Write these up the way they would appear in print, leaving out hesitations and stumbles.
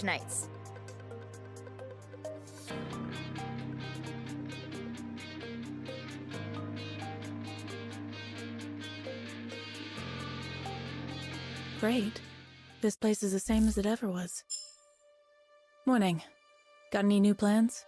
Arknights. Great. This place is the same as it ever was. Morning. Got any new plans?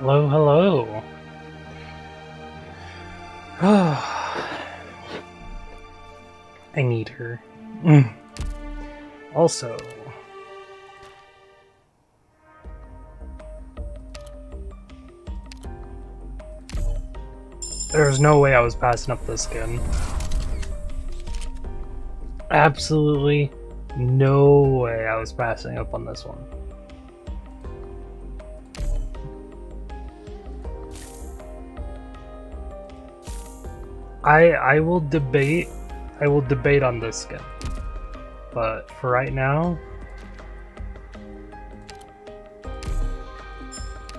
Hello, hello. I need her. Also, there's no way I was passing up this skin. Absolutely no way I was passing up on this one. I will debate on this skin, but for right now,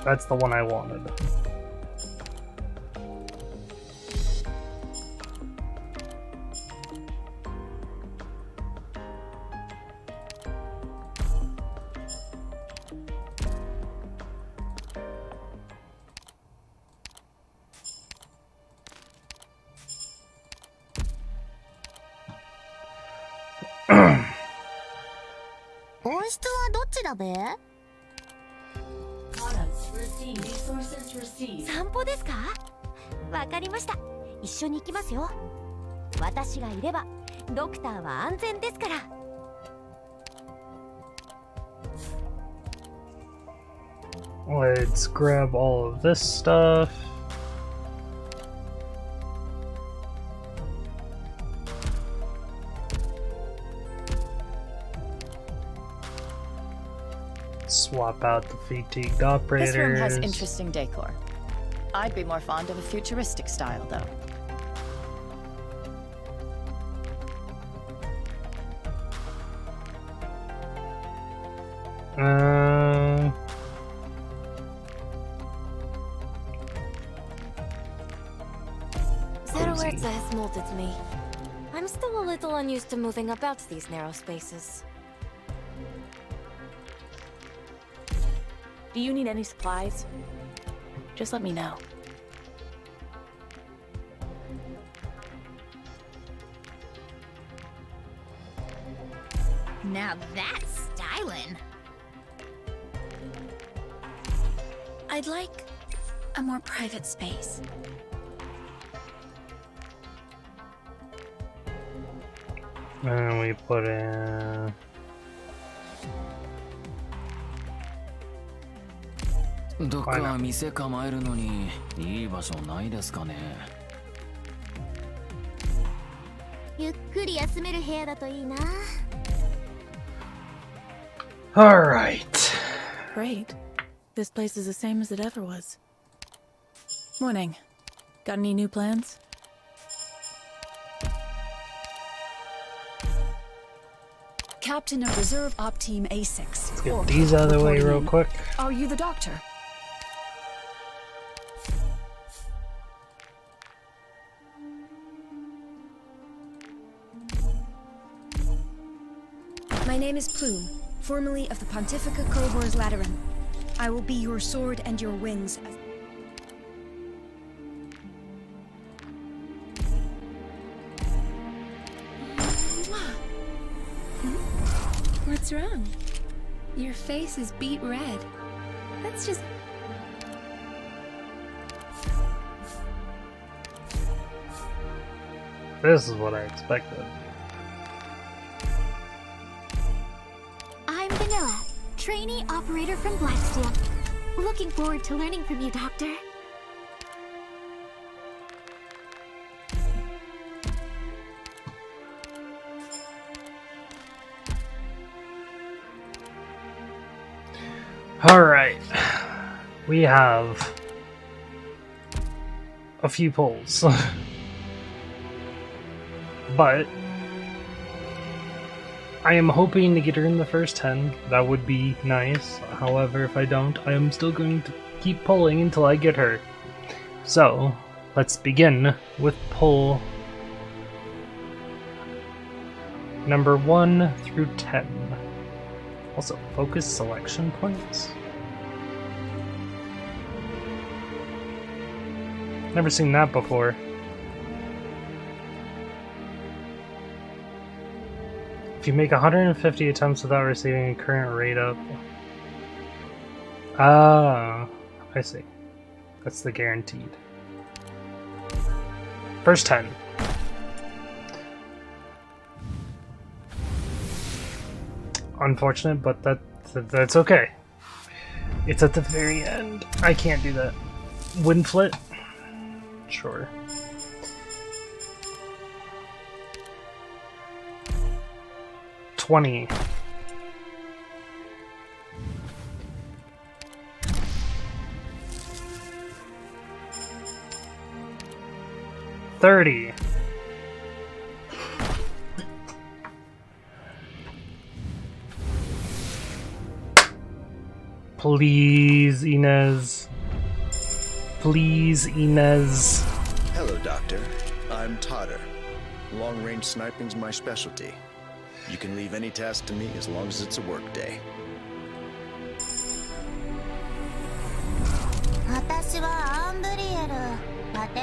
that's the one I wanted. Let's grab all of this stuff. Swap out the fatigued operators. This room has interesting decor. I'd be more fond of a futuristic style, though. Zerowerdza has molded me. I'm still a little unused to moving about these narrow spaces. Do you need any supplies? Just let me know. Now that's stylin'. I'd like a more private space. And we put in...どっか店構えるのにいい場所ないですかね。ゆっくり休める部屋だといいな。Alright. Great. This place is the same as it ever was. Morning. Got any new plans? Captain of Reserve Op Team A6. Let's get these out of the way real quick. Are you the doctor? My name is Plume, formerly of the Pontifica Cohors Lateran. I will be your sword and your wings as... What's wrong? Your face is beet red. That's just... This is what I expected. I'm Vanilla, trainee operator from Blacksteel. Looking forward to learning from you, Doctor. we have a few pulls. But I am hoping to get her in the first 10. That would be nice. However, if I don't, I am still going to keep pulling until I get her. So, let's begin with pull number 1 through 10. Also, focus selection points. Never seen that before. If you make 150 attempts without receiving a current rate up. Ah, I see. That's the guaranteed. First 10. Unfortunate, but that's okay. It's at the very end. I can't do that. Windflit? Sure. $20. $30. Please, Ines. Please, Ines. Hello, Doctor. I'm Totter. Long-range sniping's my specialty. You can leave any task to me as long as it's a work day.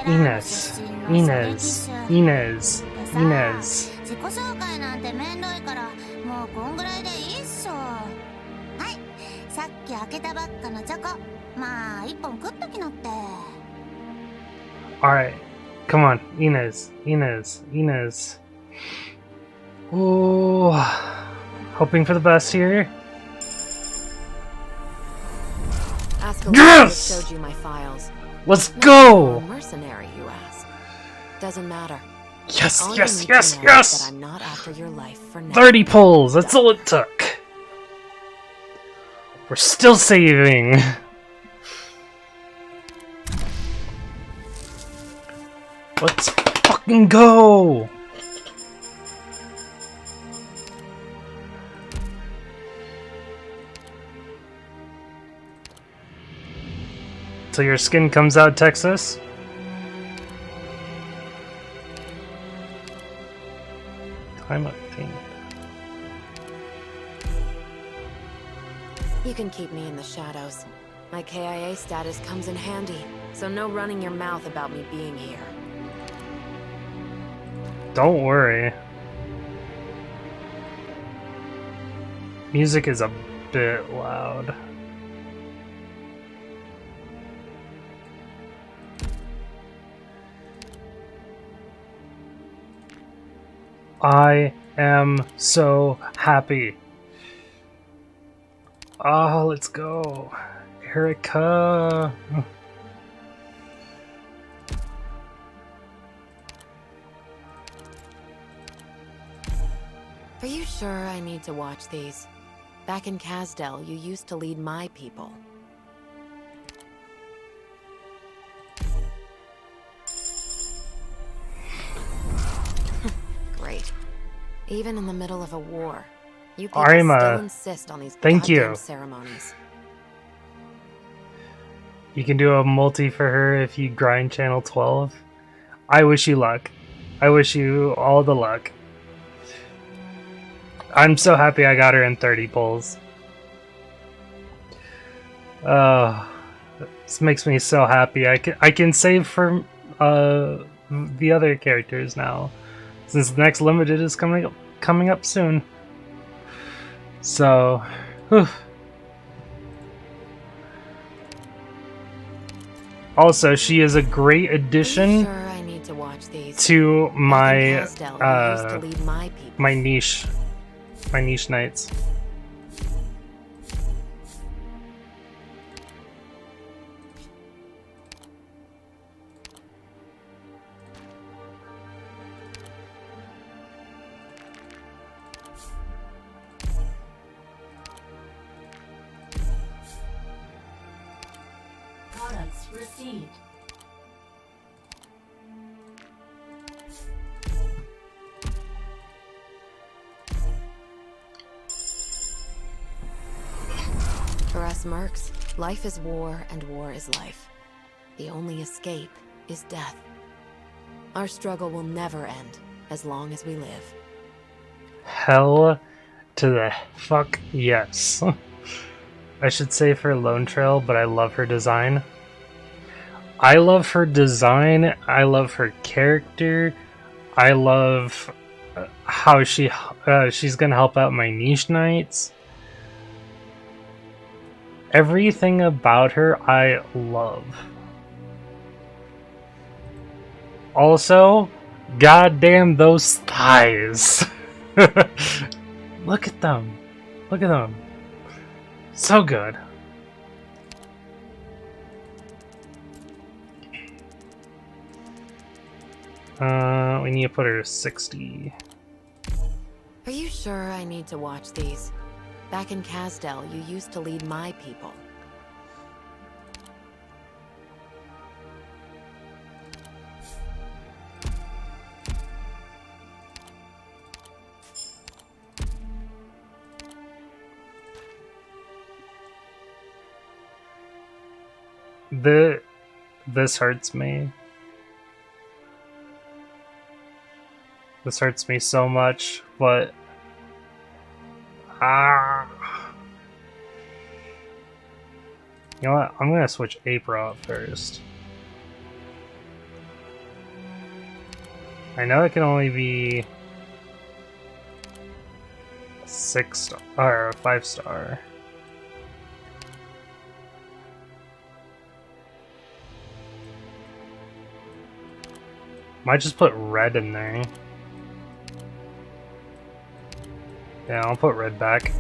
Ines. Ines. Ines. Ines. 自己紹介なんてめんどいからもうこんぐらいでいいっしょ。はいさっき開けたばっかのチョコまあ一本食っときなって。 Alright. Come on. Ines. Ines. Ines. Oh, hoping for the best here. Yes! Showed you my files. Let's No, go! I'm a mercenary, you ask. Doesn't matter. Yes, All yes, you need yes, to know is yes! that I'm not after your life for now. 30 pulls, that's all it took. We're still saving. Let's fucking go! Till your skin comes out, Texas. Time obtained. You can keep me in the shadows. My KIA status comes in handy, so no running your mouth about me being here. Don't worry. Music is a bit loud. I am so happy. Ah, let's go. Erica. Are you sure I need to watch these? Back in Kasdel, you used to lead my people. Great. Even in the middle of a war, you people still insist on these goddamn ceremonies. You can do a multi for her if you grind channel 12. I wish you luck. I wish you all the luck. I'm so happy I got her in 30 pulls. This makes me so happy. I can save for the other characters now, since the next limited is coming up soon. So, whew. Also, she is a great addition to my my niche knights. received. For us mercs, life is war and war is life. The only escape is death. Our struggle will never end as long as we live. Hell to the fuck yes. I should say for Lone Trail, but I love her design. I love her design. I love her character. I love how she's gonna help out my niche knights. Everything about her I love. Also, goddamn those thighs. Look at them. Look at them. So good. We need to put her to 60. Are you sure I need to watch these? Back in Casdell, you used to lead my people. This hurts me. This hurts me so much, but you know what? I'm gonna switch April out first. I know it can only be 6-star or 5-star. Might just put red in there. Yeah, I'll put red back.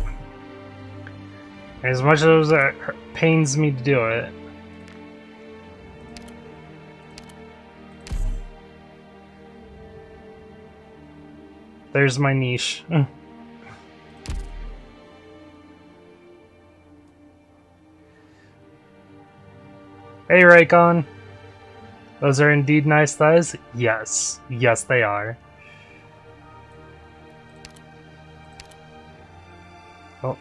As much as it pains me to do it. There's my niche. Hey, Raycon. Those are indeed nice thighs? Yes. Yes, they are. Oh.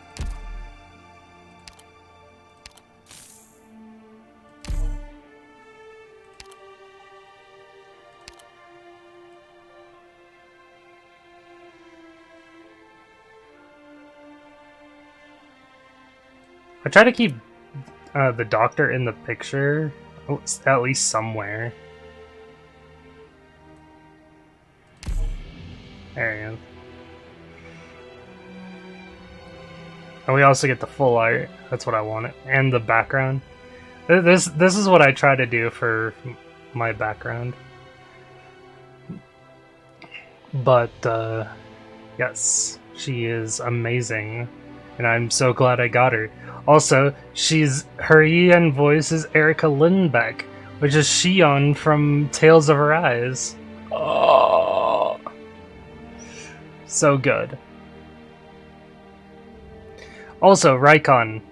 I try to keep the doctor in the picture. Oh, at least somewhere. There he is. And we also get the full art. That's what I wanted. And the background. This is what I try to do for my background. But, yes. She is amazing. And I'm so glad I got her. Also, her EN voice is Erica Lindbeck, which is Shion from Tales of Arise. Oh, so good. Also, Raikon,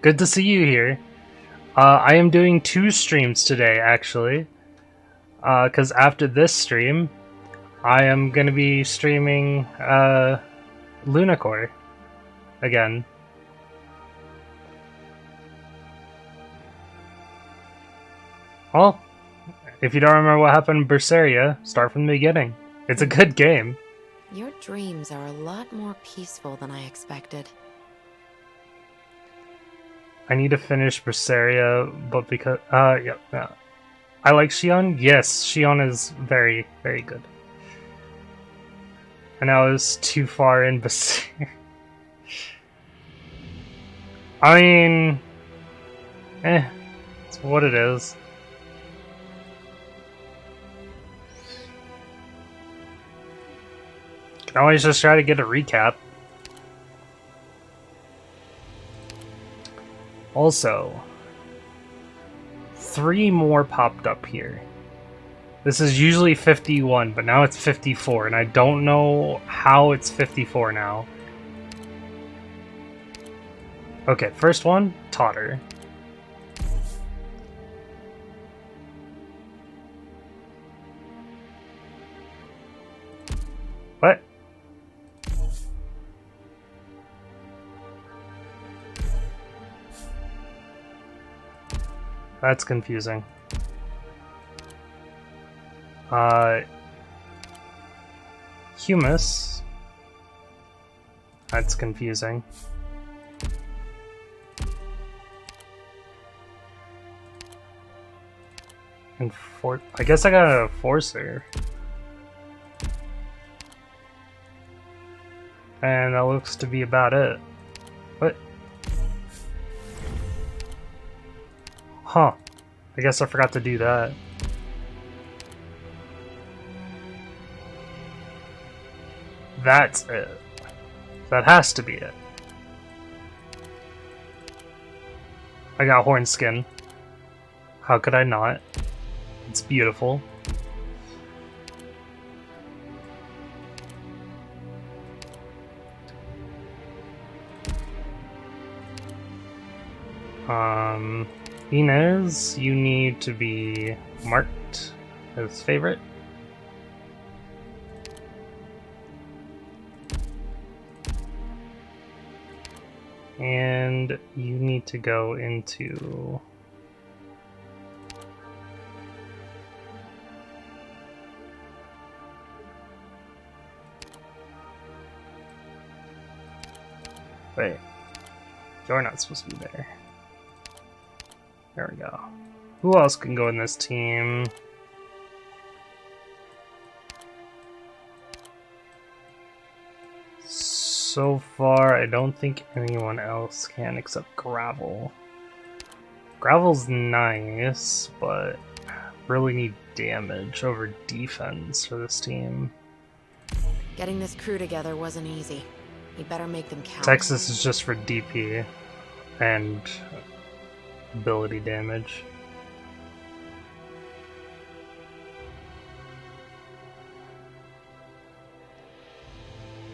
good to see you here. I am doing 2 streams today, actually. Because after this stream, I am going to be streaming Lunacore again. Well, if you don't remember what happened in Berseria, start from the beginning. It's a good game. Your dreams are a lot more peaceful than I expected. I need to finish Berseria, but because yeah. I like Shion. Yes, Shion is very, very good. And I was too far in Berseria. I mean, it's what it is. Can always just try to get a recap. Also, 3 more popped up here. This is usually 51, but now it's 54, and I don't know how it's 54 now. Okay, first one, Totter. What? That's confusing. Humus. That's confusing. And I guess I got a Forcer. And that looks to be about it. What? Huh. I guess I forgot to do that. That's it. That has to be it. I got horn skin. How could I not? It's beautiful. Ines, you need to be marked as favorite. And you need to go into wait, you're not supposed to be there. There we go. Who else can go in this team? So far, I don't think anyone else can except Gravel. Gravel's nice, but really need damage over defense for this team. Getting this crew together wasn't easy. You better make them count. Texas is just for DP and ability damage.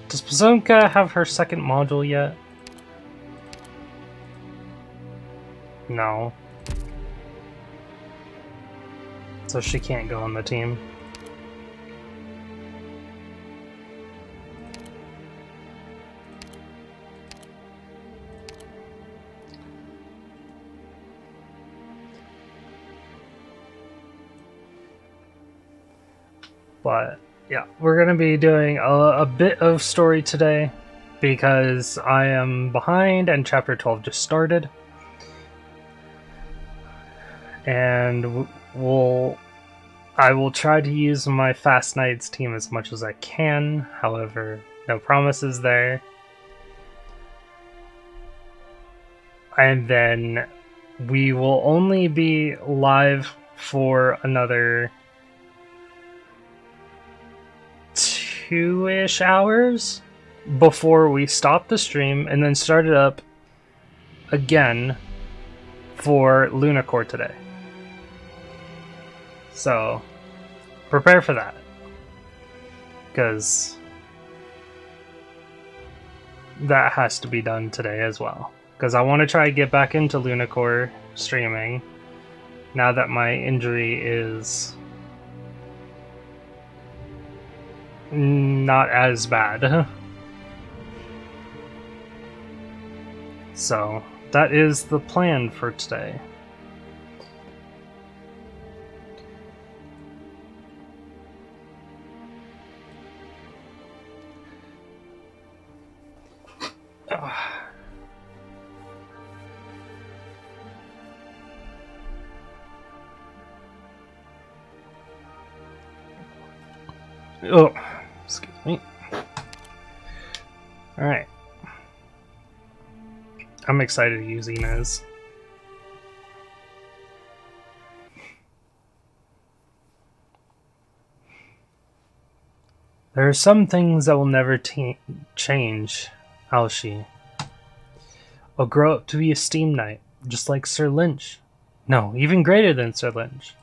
Does Bazooka have her second module yet? No. So she can't go on the team. But yeah, we're going to be doing a bit of story today because I am behind and chapter 12 just started. And I will try to use my Fast Knights team as much as I can. However, no promises there. And then we will only be live for another 2-ish hours before we stop the stream and then start it up again for Lunacore today. So prepare for that, because that has to be done today as well, because I want to try to get back into Lunacore streaming now that my injury is not as bad. So that is the plan for today. Oh, excuse me. Alright. I'm excited to use Ines. There are some things that will never change, Alshi. I'll grow up to be a steam knight, just like Sir Lynch. No, even greater than Sir Lynch.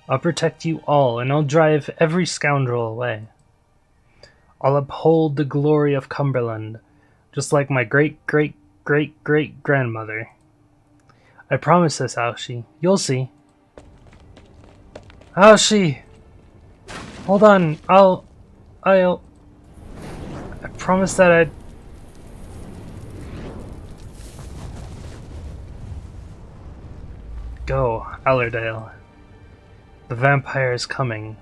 I'll protect you all, and I'll drive every scoundrel away. I'll uphold the glory of Cumberland, just like my great-great-great-great-grandmother. I promise this, Aoshi. You'll see. Aoshi! Hold on, promised that I'd... Go, Allerdale. The vampire is coming.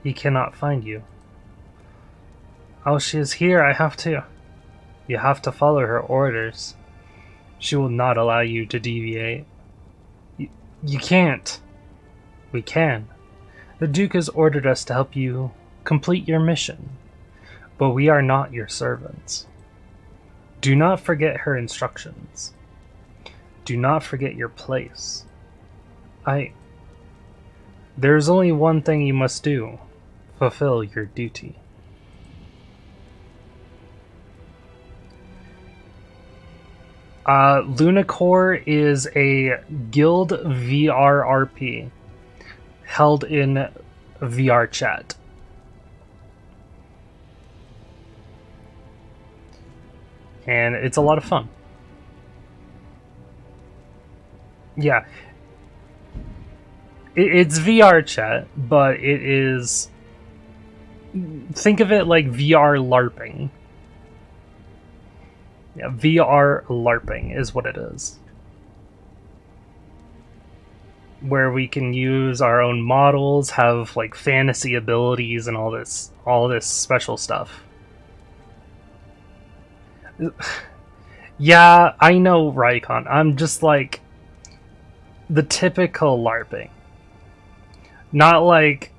He cannot find you. Oh, she is here. I have to... You have to follow her orders. She will not allow you to deviate. You can't. We can. The Duke has ordered us to help you complete your mission, but we are not your servants. Do not forget her instructions. Do not forget your place. There is only one thing you must do. Fulfill your duty. Lunacore is a guild VRRP held in VR chat. And it's a lot of fun. Yeah. It's VR chat, but it is... Think of it like VR LARPing. Yeah, VR LARPing is what it is. Where we can use our own models, have like fantasy abilities and all this special stuff. Yeah, I know, Raikon. I'm just like the typical LARPing. Not like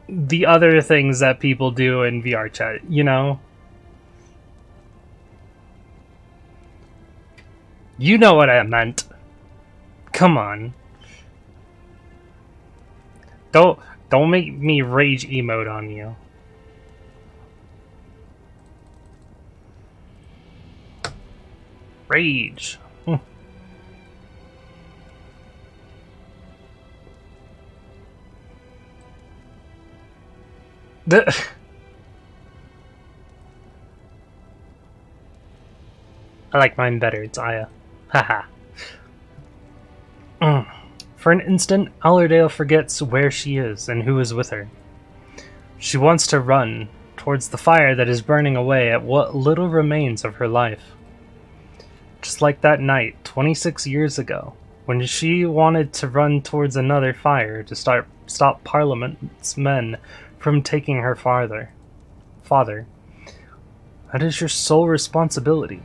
the other things that people do in VR chat, you know? You know what I meant. Come on. Don't make me rage emote on you. Rage. I like mine better, it's Aya. Haha. For an instant, Allerdale forgets where she is and who is with her. She wants to run towards the fire that is burning away at what little remains of her life. Just like that night, 26 years ago, when she wanted to run towards another fire to stop Parliament's men from taking her father. That is your sole responsibility.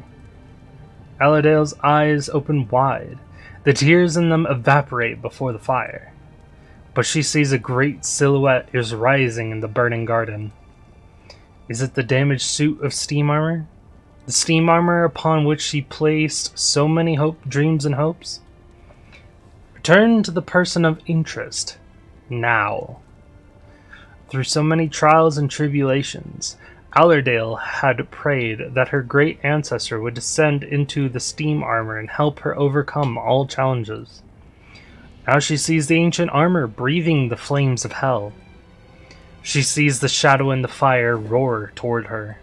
Allerdale's eyes open wide. The tears in them evaporate before the fire. But she sees a great silhouette is rising in the burning garden. Is it the damaged suit of steam armor? The steam armor upon which she placed so many dreams and hopes? Return to the person of interest. Now. Through so many trials and tribulations, Allerdale had prayed that her great ancestor would descend into the steam armor and help her overcome all challenges. Now she sees the ancient armor breathing the flames of hell. She sees the shadow and the fire roar toward her.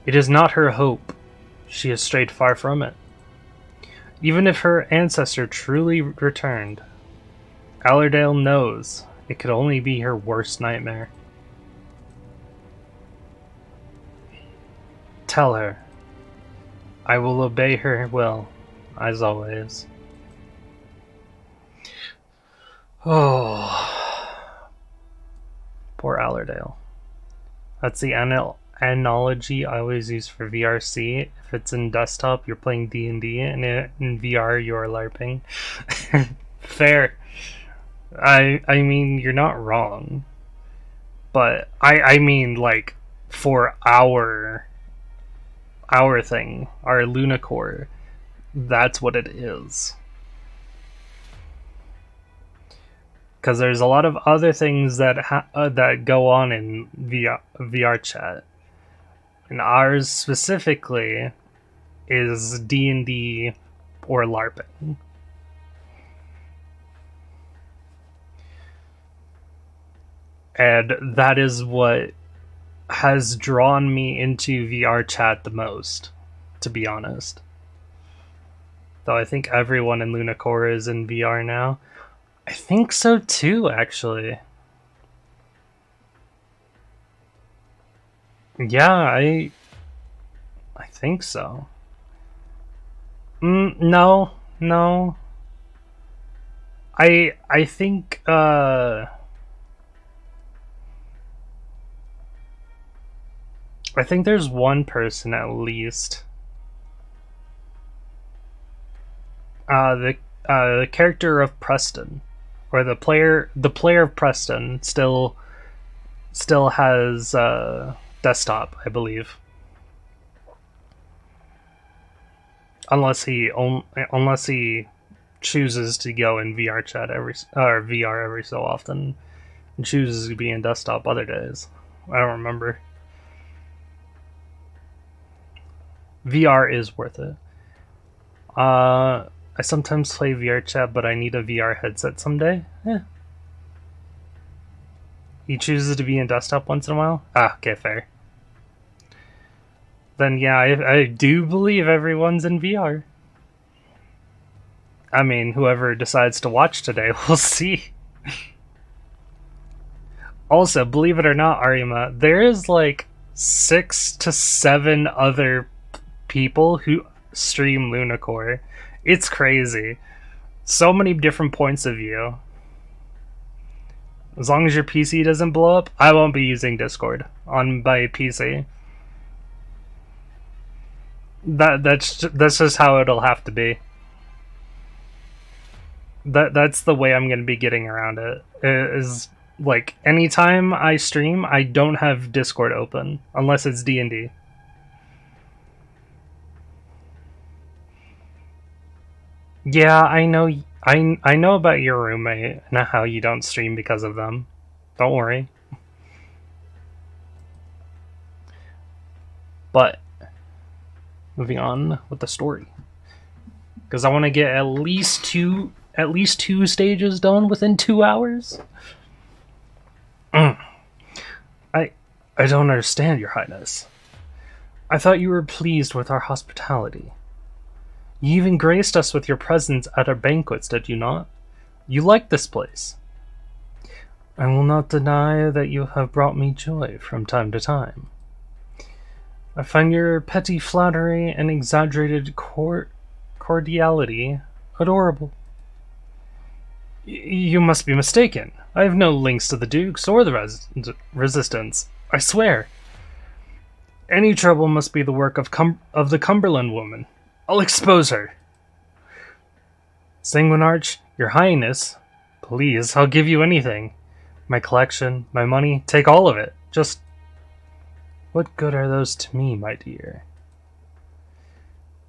It is not her hope. She has strayed far from it. Even if her ancestor truly returned, Allerdale knows it could only be her worst nightmare. Tell her. I will obey her will, as always. Oh. Poor Allerdale. That's the analogy I always use for VRC. If it's in desktop, you're playing D&D, and in VR, you're LARPing. Fair. I mean, you're not wrong. But I mean, like, for our thing, our Lunacore, that's what it is. Because there's a lot of other things that that go on in VR chat, and ours specifically is D&D or LARPing. And that is what has drawn me into VR chat the most, to be honest. Though I think everyone in Lunacore is in VR now. I think so too, actually. Yeah, I think so. No, no. I think I think there's one person at least. The character of Preston, or the player of Preston still has desktop, I believe. Unless he chooses to go in VR chat VR every so often, and chooses to be in desktop other days. I don't remember. VR is worth it. I sometimes play VR chat, but I need a VR headset someday. He chooses to be in desktop once in a while? Ah, okay, fair. Then yeah, I do believe everyone's in VR. I mean, whoever decides to watch today, we'll see. Also, believe it or not, Arima, there is like 6 to 7 other people who stream Lunacore. It's crazy. So many different points of view. As long as your PC doesn't blow up, I won't be using Discord on my PC. That's just how it'll have to be. That's the way I'm going to be getting around it. Is like anytime I stream, I don't have Discord open unless it's D&D. Yeah, I know. I know about your roommate and how you don't stream because of them. Don't worry. But moving on with the story, because I want to get at least two stages done within 2 hours. I don't understand, Your Highness. I thought you were pleased with our hospitality. You even graced us with your presence at our banquets, did you not? You like this place. I will not deny that you have brought me joy from time to time. I find your petty flattery and exaggerated cordiality adorable. You must be mistaken. I have no links to the Dukes or the Resistance. I swear. Any trouble must be the work of the Cumberland woman. I'll expose her. Sanguinarch, Your Highness, please, I'll give you anything. My collection, my money, take all of it. Just, what good are those to me, my dear?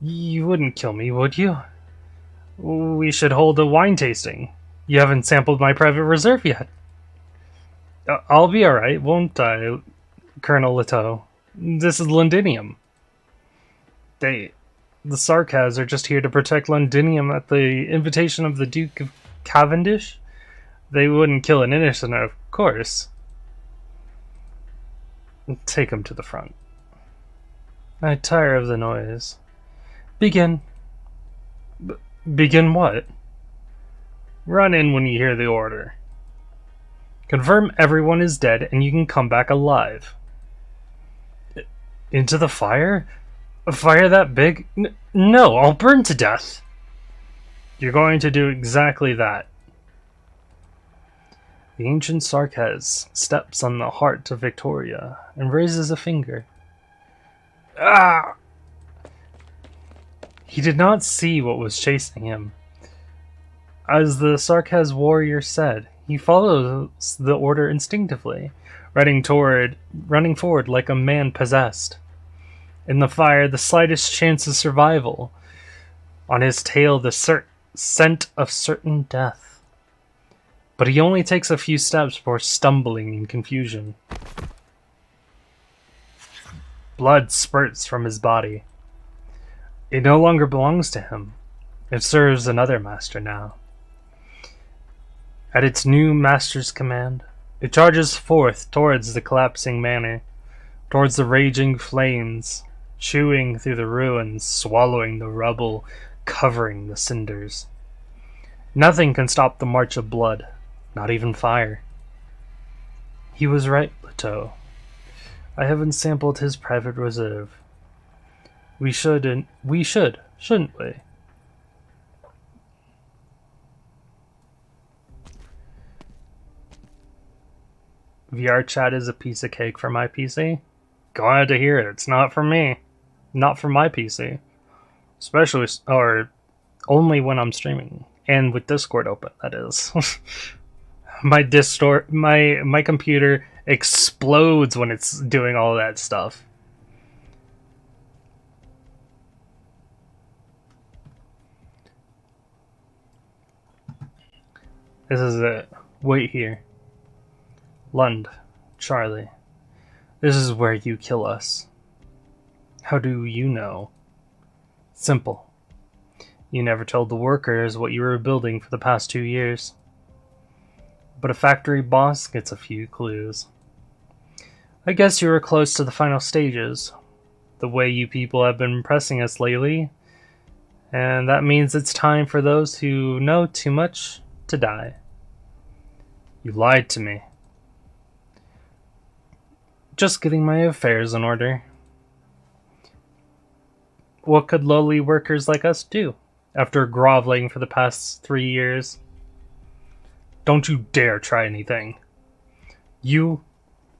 You wouldn't kill me, would you? We should hold a wine tasting. You haven't sampled my private reserve yet. I'll be alright, won't I, Colonel Leto? This is Londinium. The Sarkaz are just here to protect Londinium at the invitation of the Duke of Cavendish. They wouldn't kill an innocent, of course. Take him to the front. I tire of the noise. Begin. Begin what? Run in when you hear the order. Confirm everyone is dead and you can come back alive. Into the fire? A fire that big? No, I'll burn to death. You're going to do exactly that. The ancient Sarkaz steps on the heart of Victoria and raises a finger. Ah! He did not see what was chasing him. As the Sarkaz warrior said, he follows the order instinctively, running forward like a man possessed. In the fire, the slightest chance of survival. On his tail, the scent of certain death. But he only takes a few steps before stumbling in confusion. Blood spurts from his body. It no longer belongs to him. It serves another master now. At its new master's command, it charges forth towards the collapsing manor, towards the raging flames, chewing through the ruins, swallowing the rubble, covering the cinders. Nothing can stop the march of blood, not even fire. He was right, Leto. I haven't sampled his private reserve. We shouldn't we? VR chat is a piece of cake for my PC. Glad to hear it. It's not for me. Not for my PC. Especially, or only when I'm streaming. And with Discord open, that is. My computer explodes when it's doing all that stuff. This is it. Wait here. Lund, Charlie. This is where you kill us. How do you know? Simple. You never told the workers what you were building for the past 2 years. But a factory boss gets a few clues. I guess you were close to the final stages. The way you people have been pressing us lately. And that means it's time for those who know too much to die. You lied to me. Just getting my affairs in order. What could lowly workers like us do after groveling for the past 3 years? Don't you dare try anything. You,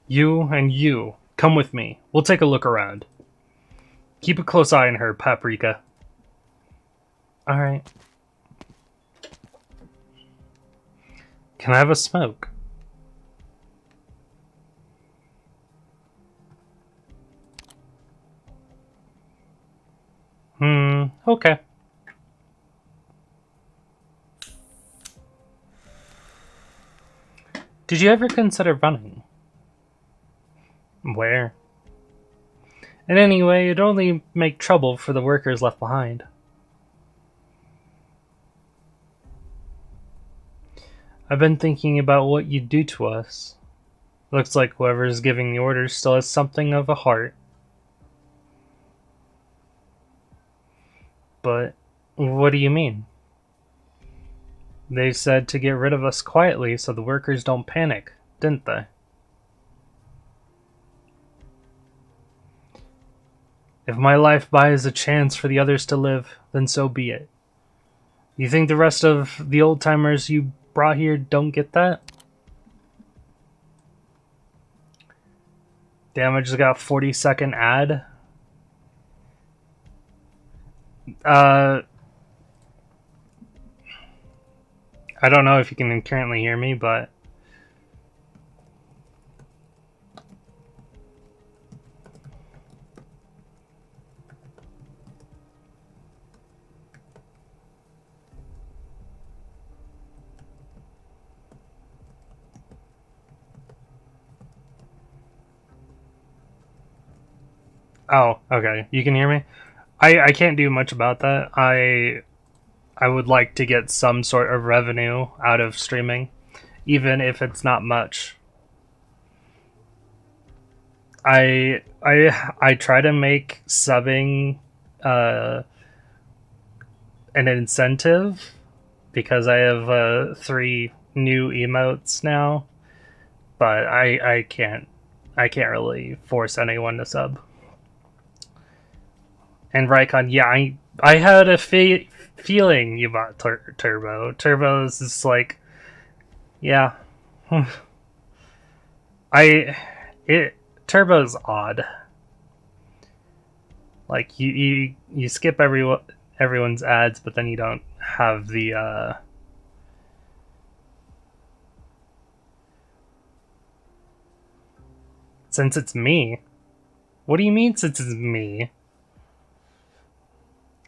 and you, come with me. We'll take a look around. Keep a close eye on her, Paprika. Alright. Can I have a smoke? Okay. Did you ever consider running? Where? And anyway, it'd only make trouble for the workers left behind. I've been thinking about what you'd do to us. Looks like whoever's giving the orders still has something of a heart. But what do you mean? They said to get rid of us quietly so the workers don't panic, didn't they? If my life buys a chance for the others to live, then so be it. You think the rest of the old-timers you brought here don't get that? Damn, I just got a 40-second ad. I don't know if you can currently hear me, but oh, okay. You can hear me? I can't do much about that. I would like to get some sort of revenue out of streaming, even if it's not much. I try to make subbing an incentive because I have 3 new emotes now, but I can't really force anyone to sub. And Raikon, yeah, I had a feeling you bought Turbo. Turbo's just like, yeah. Turbo's odd. Like you skip everyone's ads, but then you don't have the since it's me. What do you mean since it's me?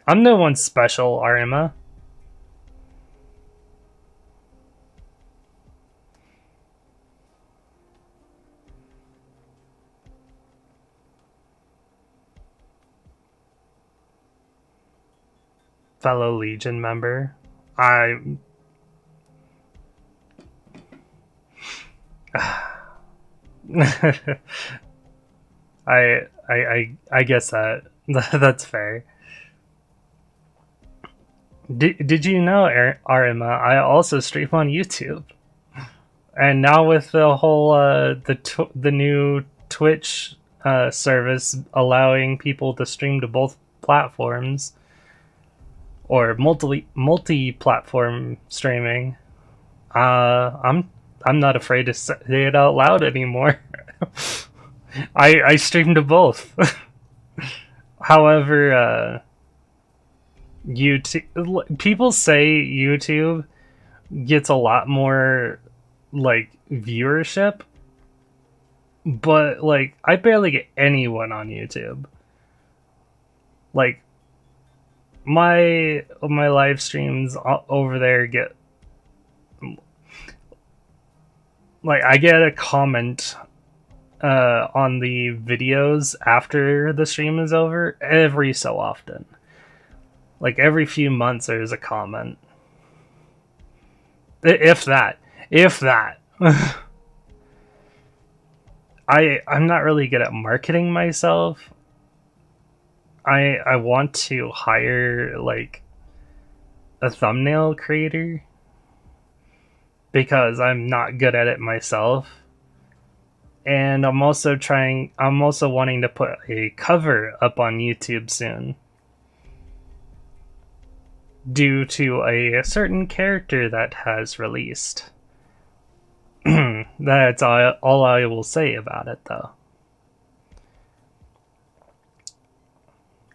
I'm no one special, Arima. Fellow Legion member. I guess that's fair. Did you know, Arima, I also stream on YouTube, and now with the whole the new Twitch service allowing people to stream to both platforms, or multi-platform streaming. I'm not afraid to say it out loud anymore. I stream to both. However, YouTube, people say YouTube gets a lot more like viewership, but like I barely get anyone on YouTube. Like my live streams over there get, like, I get a comment on the videos after the stream is over every so often. Like every few months there's a comment. If that. I'm not really good at marketing myself. I want to hire like a thumbnail creator because I'm not good at it myself. And I'm also wanting to put a cover up on YouTube soon, due to a certain character that has released. That's all I will say about it, though.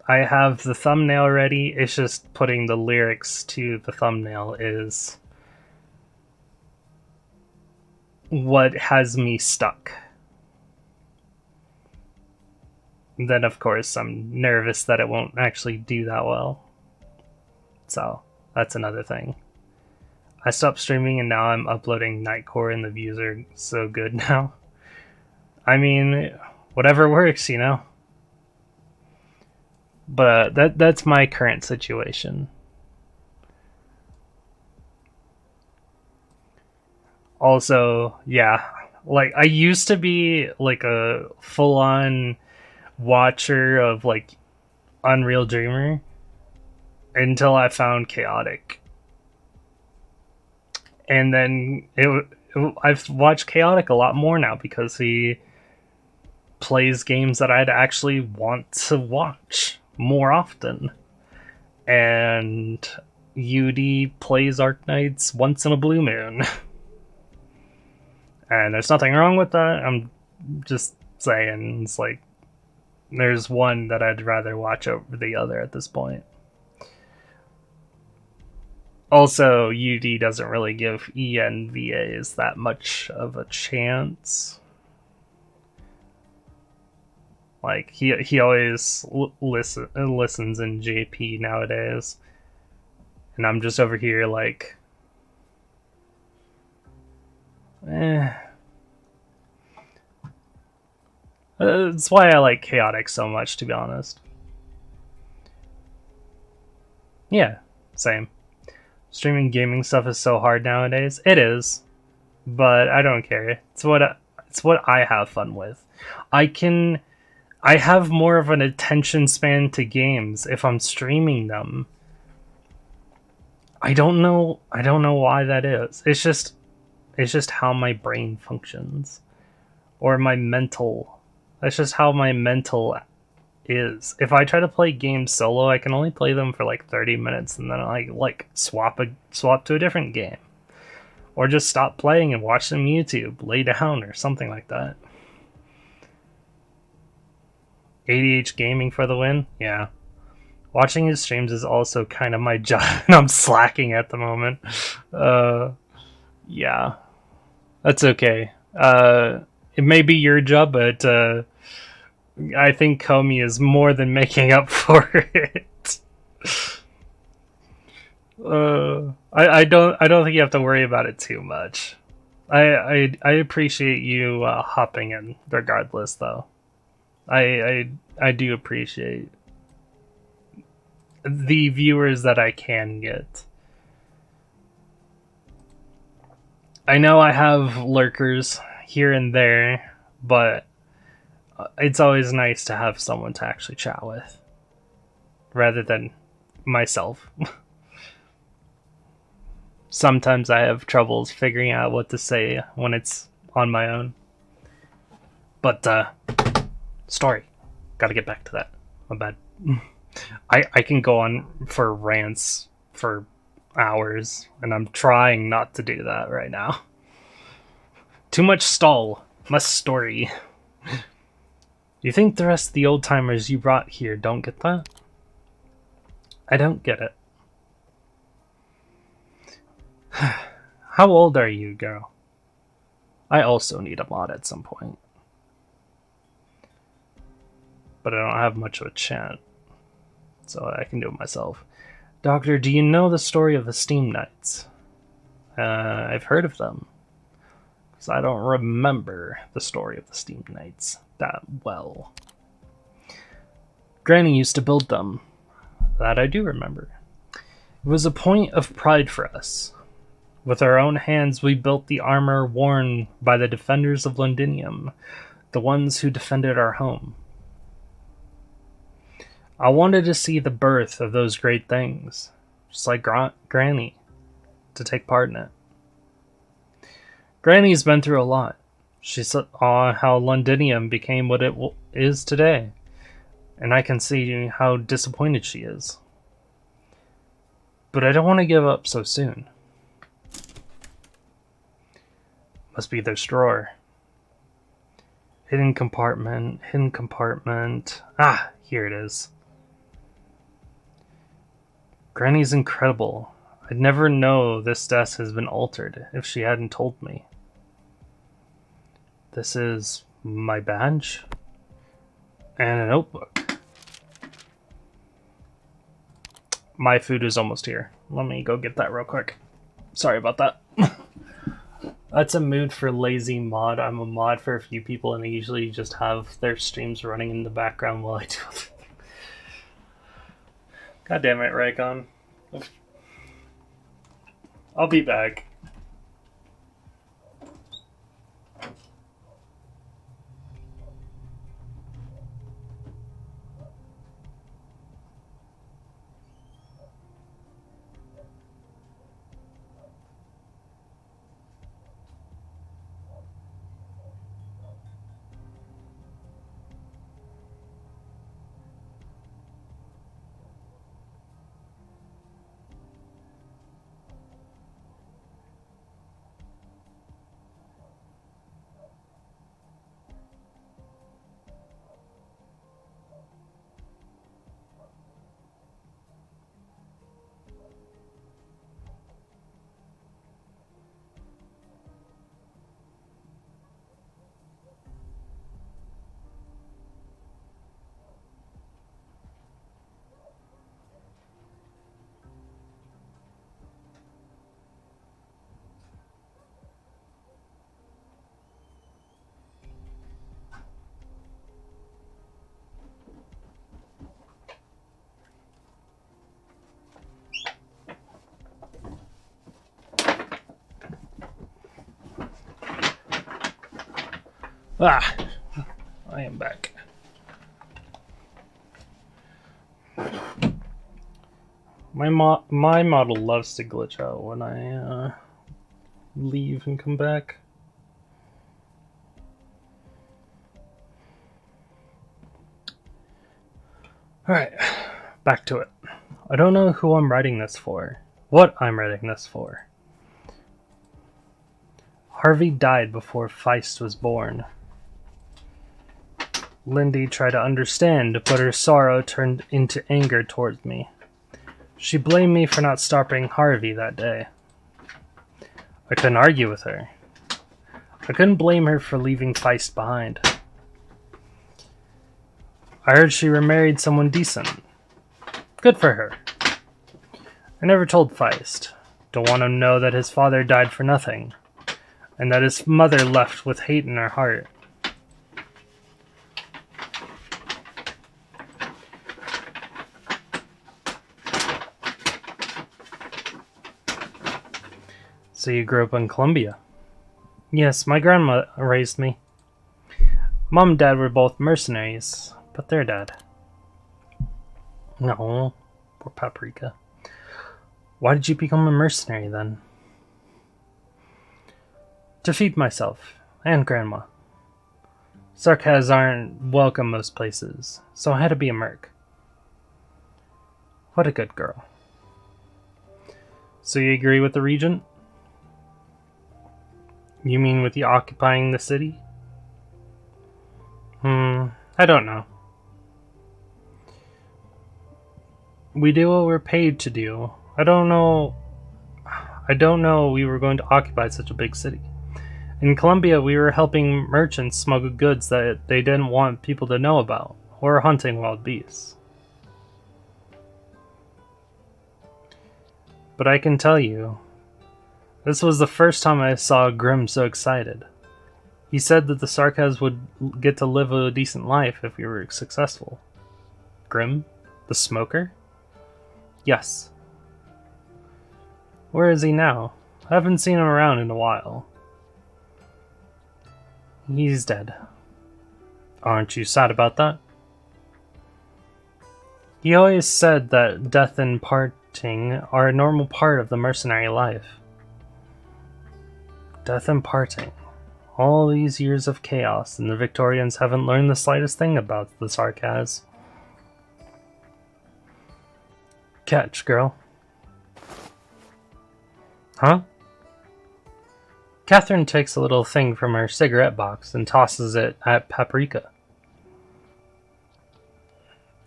I have the thumbnail ready. It's just putting the lyrics to the thumbnail is what has me stuck. Then, of course, I'm nervous that it won't actually do that well. So, that's another thing. I stopped streaming and now I'm uploading Nightcore and the views are so good now. I mean, whatever works, you know? But that's my current situation. Also, yeah, like I used to be like a full-on watcher of like Unreal Dreamer until I found Chaotic. And then I've watched Chaotic a lot more now because he plays games that I'd actually want to watch more often. And UD plays Arknights once in a blue moon. And there's nothing wrong with that. I'm just saying, it's like there's one that I'd rather watch over the other at this point. Also, UD doesn't really give ENVAs that much of a chance. Like, he always listens in JP nowadays. And I'm just over here like, That's why I like Chaotic so much, to be honest. Yeah, same. Streaming gaming stuff is so hard nowadays. It is, but I don't care. It's what I have fun with. I have more of an attention span to games if I'm streaming them. I don't know why that is. It's just how my brain functions, or my mental. That's just how my mental is. If I try to play games solo, I can only play them for like 30 minutes and then I like swap to a different game. Or just stop playing and watch some YouTube, lay down or something like that. ADH Gaming for the win? Yeah. Watching his streams is also kind of my job, and I'm slacking at the moment. Yeah. That's okay. It may be your job, but I think Comey is more than making up for it. I don't think you have to worry about it too much. I appreciate you hopping in regardless, though. I do appreciate the viewers that I can get. I know I have lurkers here and there, but it's always nice to have someone to actually chat with, rather than myself. Sometimes I have troubles figuring out what to say when it's on my own. But, Story. Gotta get back to that. My bad. I can go on for rants for hours, and I'm trying not to do that right now. Too much stall. Less story. You think the rest of the old-timers you brought here don't get that? I don't get it. How old are you, girl? I also need a mod at some point. But I don't have much of a chat, so I can do it myself. Doctor, do you know the story of the Steam Knights? I've heard of them. Because I don't remember the story of the Steam Knights that well. Granny used to build them. That I do remember. It was a point of pride for us. With our own hands we built the armor worn by the defenders of Londinium, the ones who defended our home. I wanted to see the birth of those great things, just like Granny, to take part in it. Granny's been through a lot. She saw how Londinium became what it is today, and I can see how disappointed she is. But I don't want to give up so soon. Must be this drawer. Hidden compartment, hidden compartment. Ah, here it is. Granny's incredible. I'd never know this desk has been altered if she hadn't told me. This is my badge and a notebook. My food is almost here. Let me go get that real quick. Sorry about that. That's a mood for lazy mod. I'm a mod for a few people and I usually just have their streams running in the background while I do it. God damn it, Raycon. I'll be back. Ah, I am back. My model loves to glitch out when I leave and come back. Alright, back to it. I don't know who I'm writing this for. What I'm writing this for. Harvey died before Feist was born. Lindy tried to understand, but her sorrow turned into anger towards me. She blamed me for not stopping Harvey that day. I couldn't argue with her. I couldn't blame her for leaving Feist behind. I heard she remarried someone decent. Good for her. I never told Feist. Don't want him to know that his father died for nothing, and that his mother left with hate in her heart. So you grew up in Colombia? Yes, my grandma raised me. Mom and Dad were both mercenaries, but they're dead. No, poor Paprika. Why did you become a mercenary then? To feed myself and Grandma. Sarkaz aren't welcome most places, so I had to be a merc. What a good girl. So you agree with the Regent? You mean with you occupying the city? I don't know. We do what we're paid to do. I don't know we were going to occupy such a big city. In Colombia, we were helping merchants smuggle goods that they didn't want people to know about, or hunting wild beasts. But I can tell you, this was the first time I saw Grimm so excited. He said that the Sarkaz would get to live a decent life if we were successful. Grimm? The smoker? Yes. Where is he now? I haven't seen him around in a while. He's dead. Aren't you sad about that? He always said that death and parting are a normal part of the mercenary life. Death and parting. All these years of chaos, and the Victorians haven't learned the slightest thing about the Sarkaz. Catch, girl. Huh? Catherine takes a little thing from her cigarette box and tosses it at Paprika.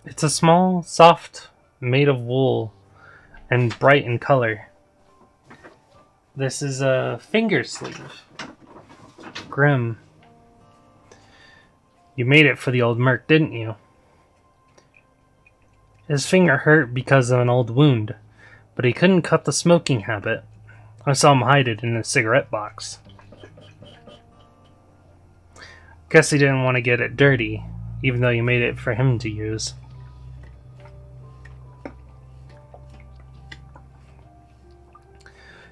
It's a small, soft, made of wool, and bright in color. This is a finger sleeve. Grimm. You made it for the old merc, didn't you? His finger hurt because of an old wound, but he couldn't cut the smoking habit. I saw him hide it in his cigarette box. Guess he didn't want to get it dirty, even though you made it for him to use.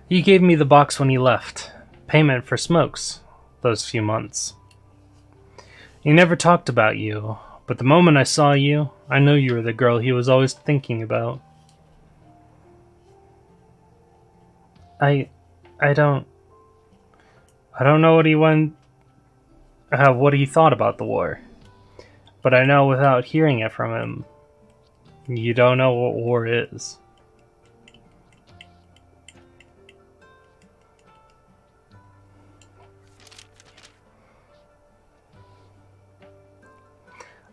He gave me the box when he left. Payment for smokes. Those few months. He never talked about you, but the moment I saw you, I knew you were the girl he was always thinking about. I don't know what he thought about the war, but I know without hearing it from him, you don't know what war is.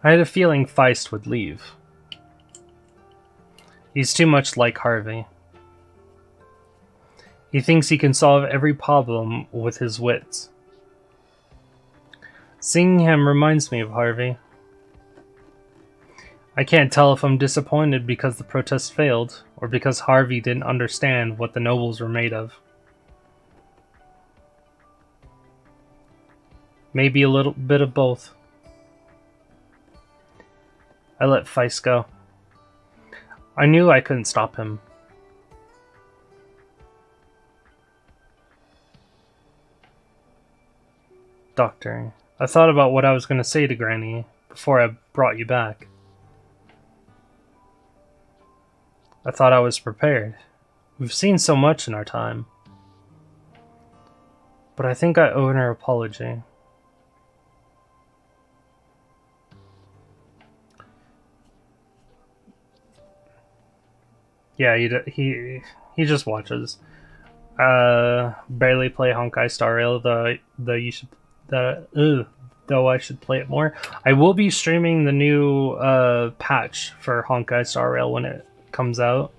I had a feeling Feist would leave. He's too much like Harvey. He thinks he can solve every problem with his wits. Seeing him reminds me of Harvey. I can't tell if I'm disappointed because the protest failed, or because Harvey didn't understand what the nobles were made of. Maybe a little bit of both. I let Feist go. I knew I couldn't stop him. Doctor, I thought about what I was going to say to Granny before I brought you back. I thought I was prepared. We've seen so much in our time. But I think I owe her an apology. Yeah, he just watches. Barely play Honkai Star Rail, though I should play it more. I will be streaming the new patch for Honkai Star Rail when it comes out.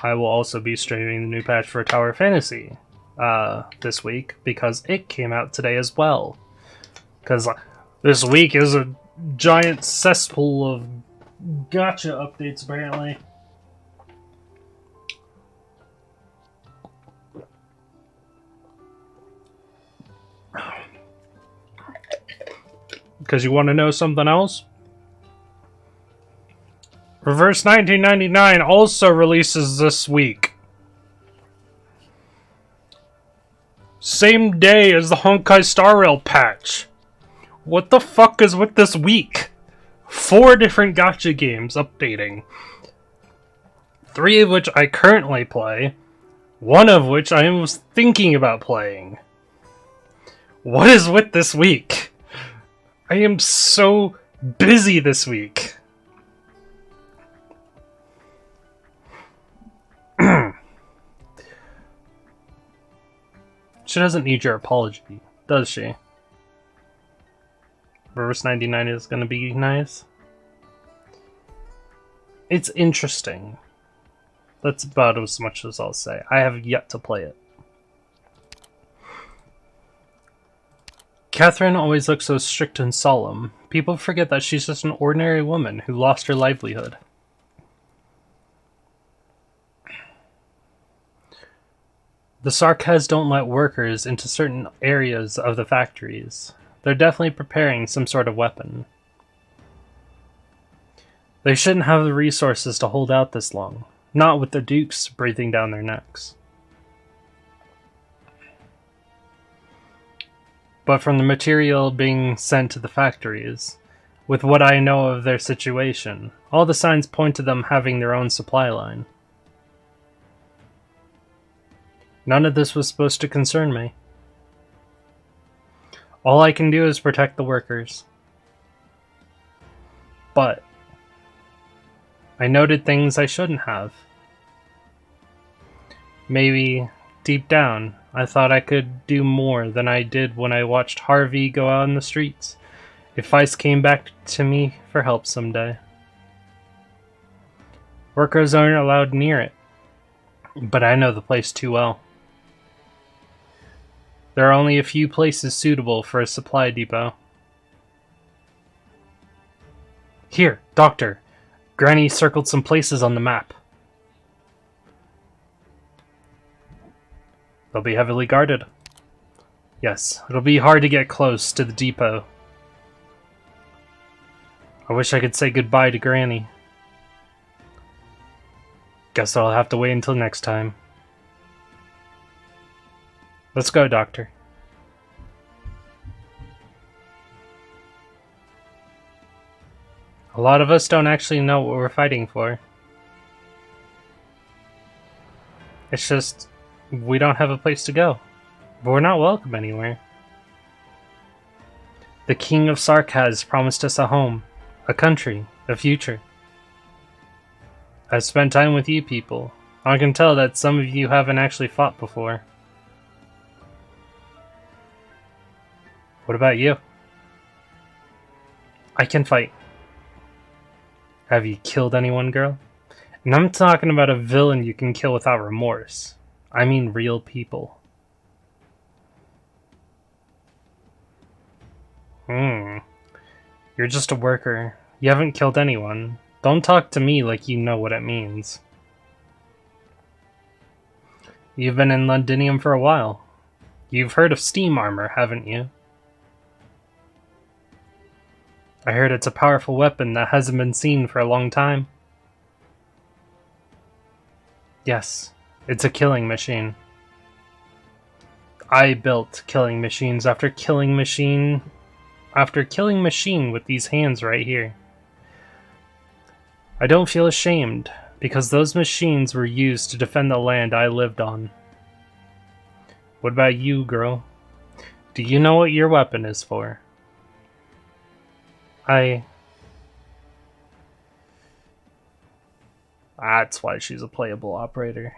I will also be streaming the new patch for Tower Fantasy this week, because it came out today as well. Because this week is a giant cesspool of gacha updates, apparently. Because you want to know something else? Reverse 1999 also releases this week. Same day as the Honkai Star Rail patch. What the fuck is with this week? 4 different gacha games updating. 3 of which I currently play. 1 of which I was thinking about playing. What is with this week? I am so busy this week. She doesn't need your apology, does she? Reverse 99 is gonna be nice. It's interesting. That's about as much as I'll say. I have yet to play it. Catherine always looks so strict and solemn. People forget that she's just an ordinary woman who lost her livelihood. The Sarkaz don't let workers into certain areas of the factories. They're definitely preparing some sort of weapon. They shouldn't have the resources to hold out this long, not with the dukes breathing down their necks. But from the material being sent to the factories, with what I know of their situation, all the signs point to them having their own supply line. None of this was supposed to concern me. All I can do is protect the workers. But I noted things I shouldn't have. Maybe, deep down, I thought I could do more than I did when I watched Harvey go out in the streets, if Vice came back to me for help someday. Workers aren't allowed near it, but I know the place too well. There are only a few places suitable for a supply depot. Here, Doctor. Granny circled some places on the map. They'll be heavily guarded. Yes, it'll be hard to get close to the depot. I wish I could say goodbye to Granny. Guess I'll have to wait until next time. Let's go, Doctor. A lot of us don't actually know what we're fighting for. It's just, we don't have a place to go. But we're not welcome anywhere. The King of Sarkaz promised us a home, a country, a future. I've spent time with you people. I can tell that some of you haven't actually fought before. What about you? I can fight. Have you killed anyone, girl? And I'm talking about a villain you can kill without remorse. I mean real people. You're just a worker. You haven't killed anyone. Don't talk to me like you know what it means. You've been in Londinium for a while. You've heard of steam armor, haven't you? I heard it's a powerful weapon that hasn't been seen for a long time. Yes, it's a killing machine. I built killing machines after killing machine with these hands right here. I don't feel ashamed, because those machines were used to defend the land I lived on. What about you, girl? Do you know what your weapon is for? That's why she's a playable operator.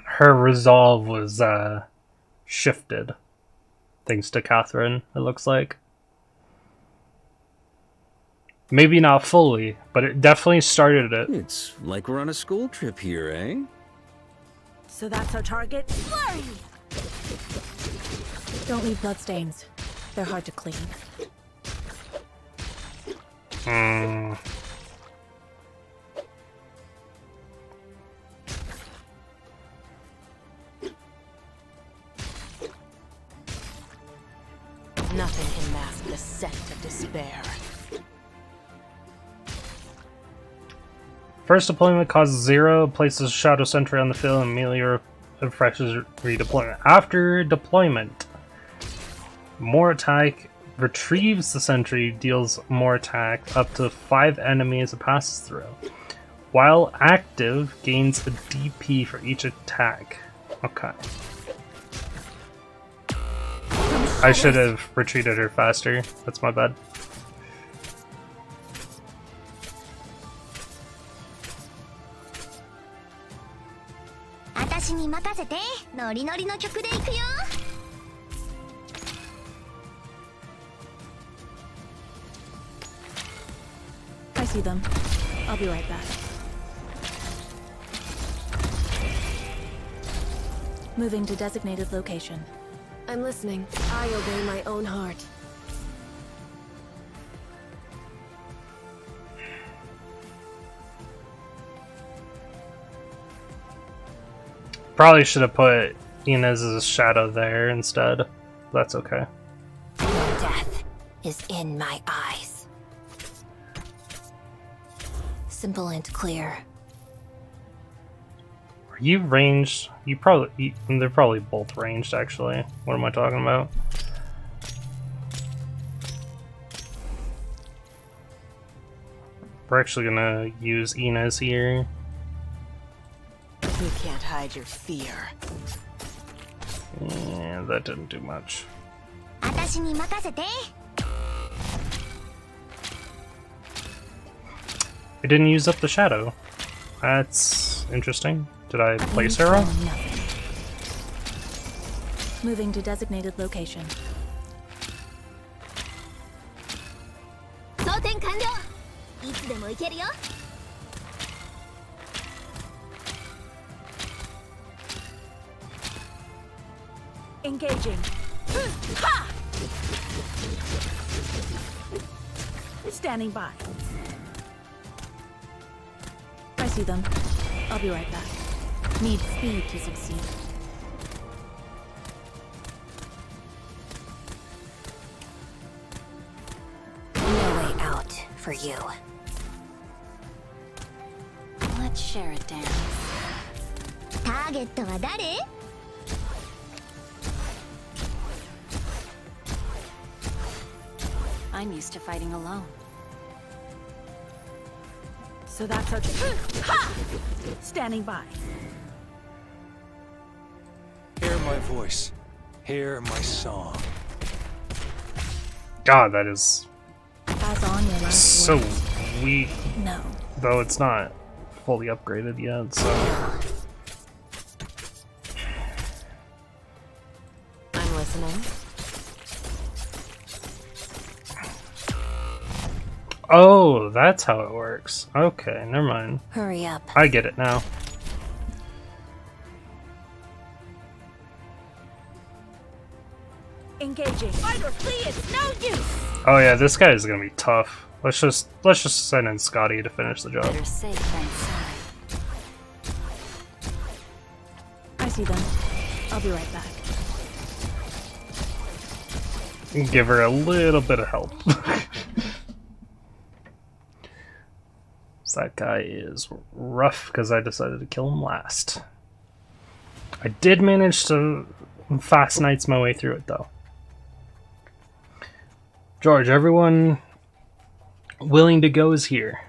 Her resolve was shifted, thanks to Catherine, it looks like. Maybe not fully, but it definitely started it. It's like we're on a school trip here, eh? So that's our target? Flurry! Don't leave bloodstains. They're hard to clean. Nothing can mask the scent of despair. First deployment causes 0, places a shadow sentry on the field, and immediately refreshes redeployment. After deployment, more attack retrieves the sentry, deals more attack up to 5 enemies it passes through. While active, gains a DP for each attack. Okay. From I should have retreated her faster. That's my bad. I see them. I'll be right back. Moving to designated location. I'm listening. I obey my own heart. Probably should have put Inez's shadow there instead. That's okay. Death is in my eyes. Simple and clear. Are you ranged? They're probably both ranged, actually. What am I talking about? We're actually gonna use Inez here. You can't hide your fear. Yeah, that didn't do much. I didn't use up the shadow. That's interesting. Did I place her wrong? Moving to designated location. Engaging. Ha! Standing by. I see them. I'll be right back. Need speed to succeed. No way out for you. Let's share a dance. Target wa dare? I'm used to fighting alone. So that's okay. Ha! Standing by. Hear my voice. Hear my song. God, that is Pass on your last so words. weak. No. Though it's not fully upgraded yet, so... I'm listening. Oh, that's how it works. Okay, never mind. Hurry up. I get it now. Engaging. Fight or flee, it's no use. Oh yeah, this guy is gonna be tough. Let's just send in Scotty to finish the job. Better safe than sorry. I see them. I'll be right back. Give her a little bit of help. That guy is rough because I decided to kill him last. I did manage to fast knights my way through it though. George, everyone willing to go is here.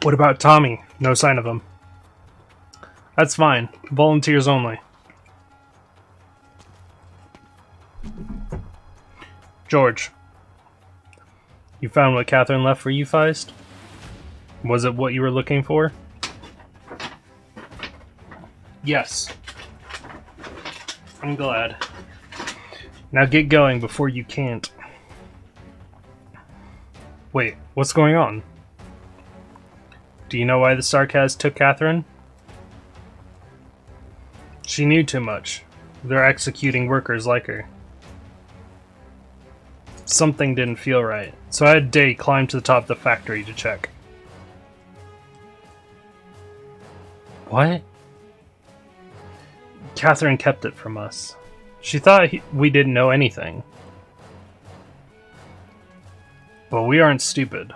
What about Tommy? No sign of him. That's fine. Volunteers only. George, you found what Catherine left for you, Feist? Was it what you were looking for? Yes. I'm glad. Now get going before you can't. Wait, what's going on? Do you know why the Sarkaz took Catherine? She knew too much. They're executing workers like her. Something didn't feel right, so I had Day climb to the top of the factory to check. What? Catherine kept it from us. She thought we didn't know anything. But we aren't stupid.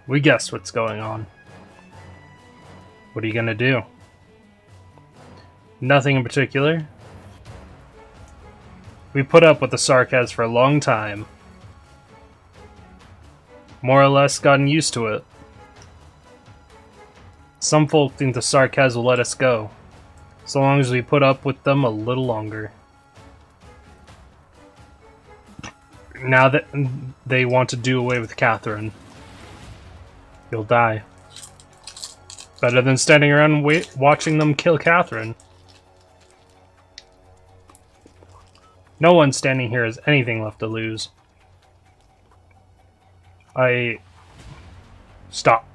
We guessed what's going on. What are you gonna do? Nothing in particular. We put up with the Sarkaz for a long time. More or less gotten used to it. Some folk think the Sarkaz will let us go, so long as we put up with them a little longer. Now that they want to do away with Catherine, you'll die. Better than standing around watching them kill Catherine. No one standing here has anything left to lose. Stop.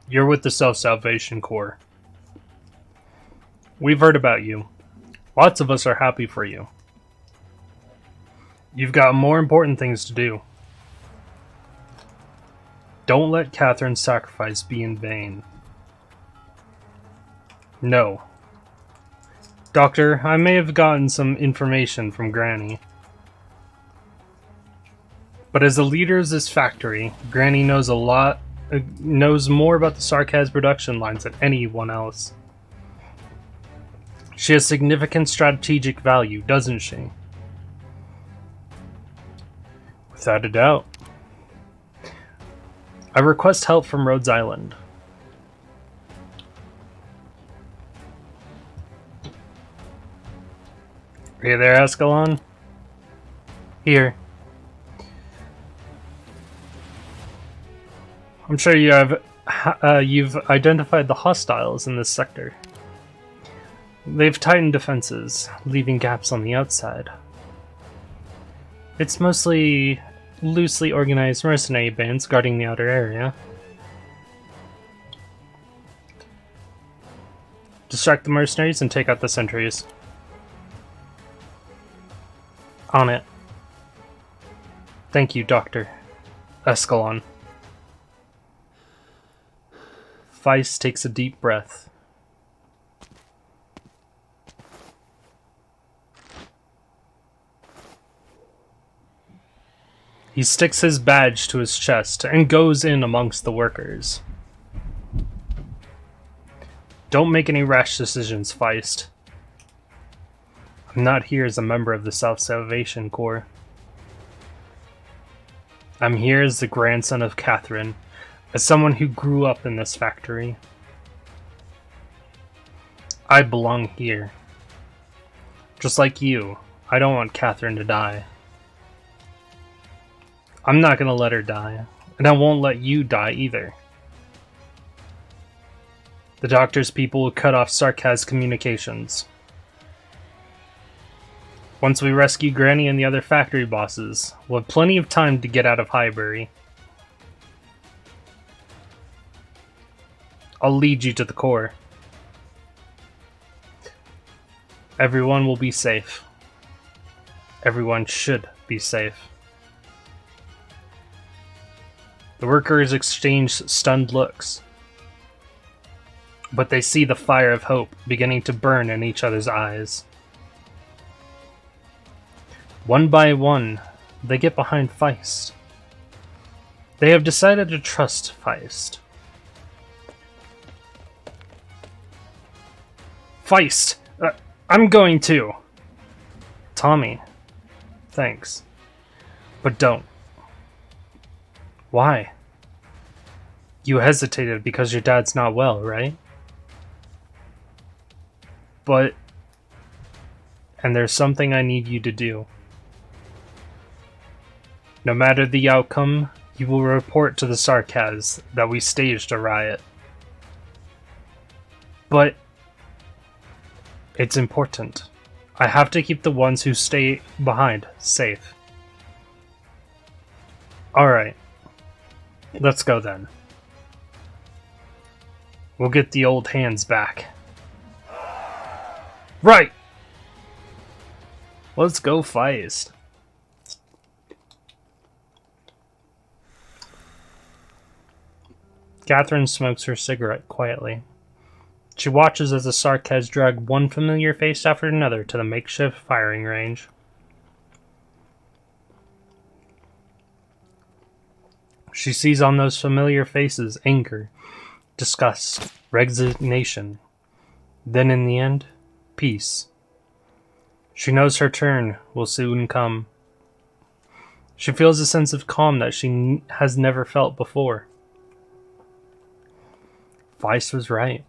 You're with the Self-Salvation Corps. We've heard about you. Lots of us are happy for you. You've got more important things to do. Don't let Catherine's sacrifice be in vain. No. Doctor, I may have gotten some information from Granny. But as the leader of this factory, Granny knows knows more about the Sarkaz production lines than anyone else. She has significant strategic value, doesn't she? Without a doubt. I request help from Rhodes Island. Are you there, Escalon? Here. I'm sure you've identified the hostiles in this sector. They've tightened defenses, leaving gaps on the outside. It's mostly loosely organized mercenary bands guarding the outer area. Distract the mercenaries and take out the sentries. On it. Thank you, Dr. Escalon. Feist takes a deep breath. He sticks his badge to his chest and goes in amongst the workers. Don't make any rash decisions, Feist. I'm not here as a member of the Self-Salvation Corps. I'm here as the grandson of Catherine, as someone who grew up in this factory. I belong here. Just like you, I don't want Catherine to die. I'm not gonna let her die, and I won't let you die either. The doctor's people will cut off Sarkaz communications. Once we rescue Granny and the other factory bosses, we'll have plenty of time to get out of Highbury. I'll lead you to the core. Everyone will be safe. Everyone should be safe. The workers exchange stunned looks, but they see the fire of hope beginning to burn in each other's eyes. One by one, they get behind Feist. They have decided to trust Feist. Feist! I'm going to! Tommy, thanks. But don't. Why? You hesitated because your dad's not well, right? But... And there's something I need you to do. No matter the outcome, you will report to the Sarkaz that we staged a riot. But... It's important. I have to keep the ones who stay behind safe. Alright. Let's go then. We'll get the old hands back. Right! Let's go Feist. Catherine smokes her cigarette quietly. She watches as the Sarkaz drag one familiar face after another to the makeshift firing range. She sees on those familiar faces anger, disgust, resignation. Then in the end, peace. She knows her turn will soon come. She feels a sense of calm that she has never felt before. Feist was right.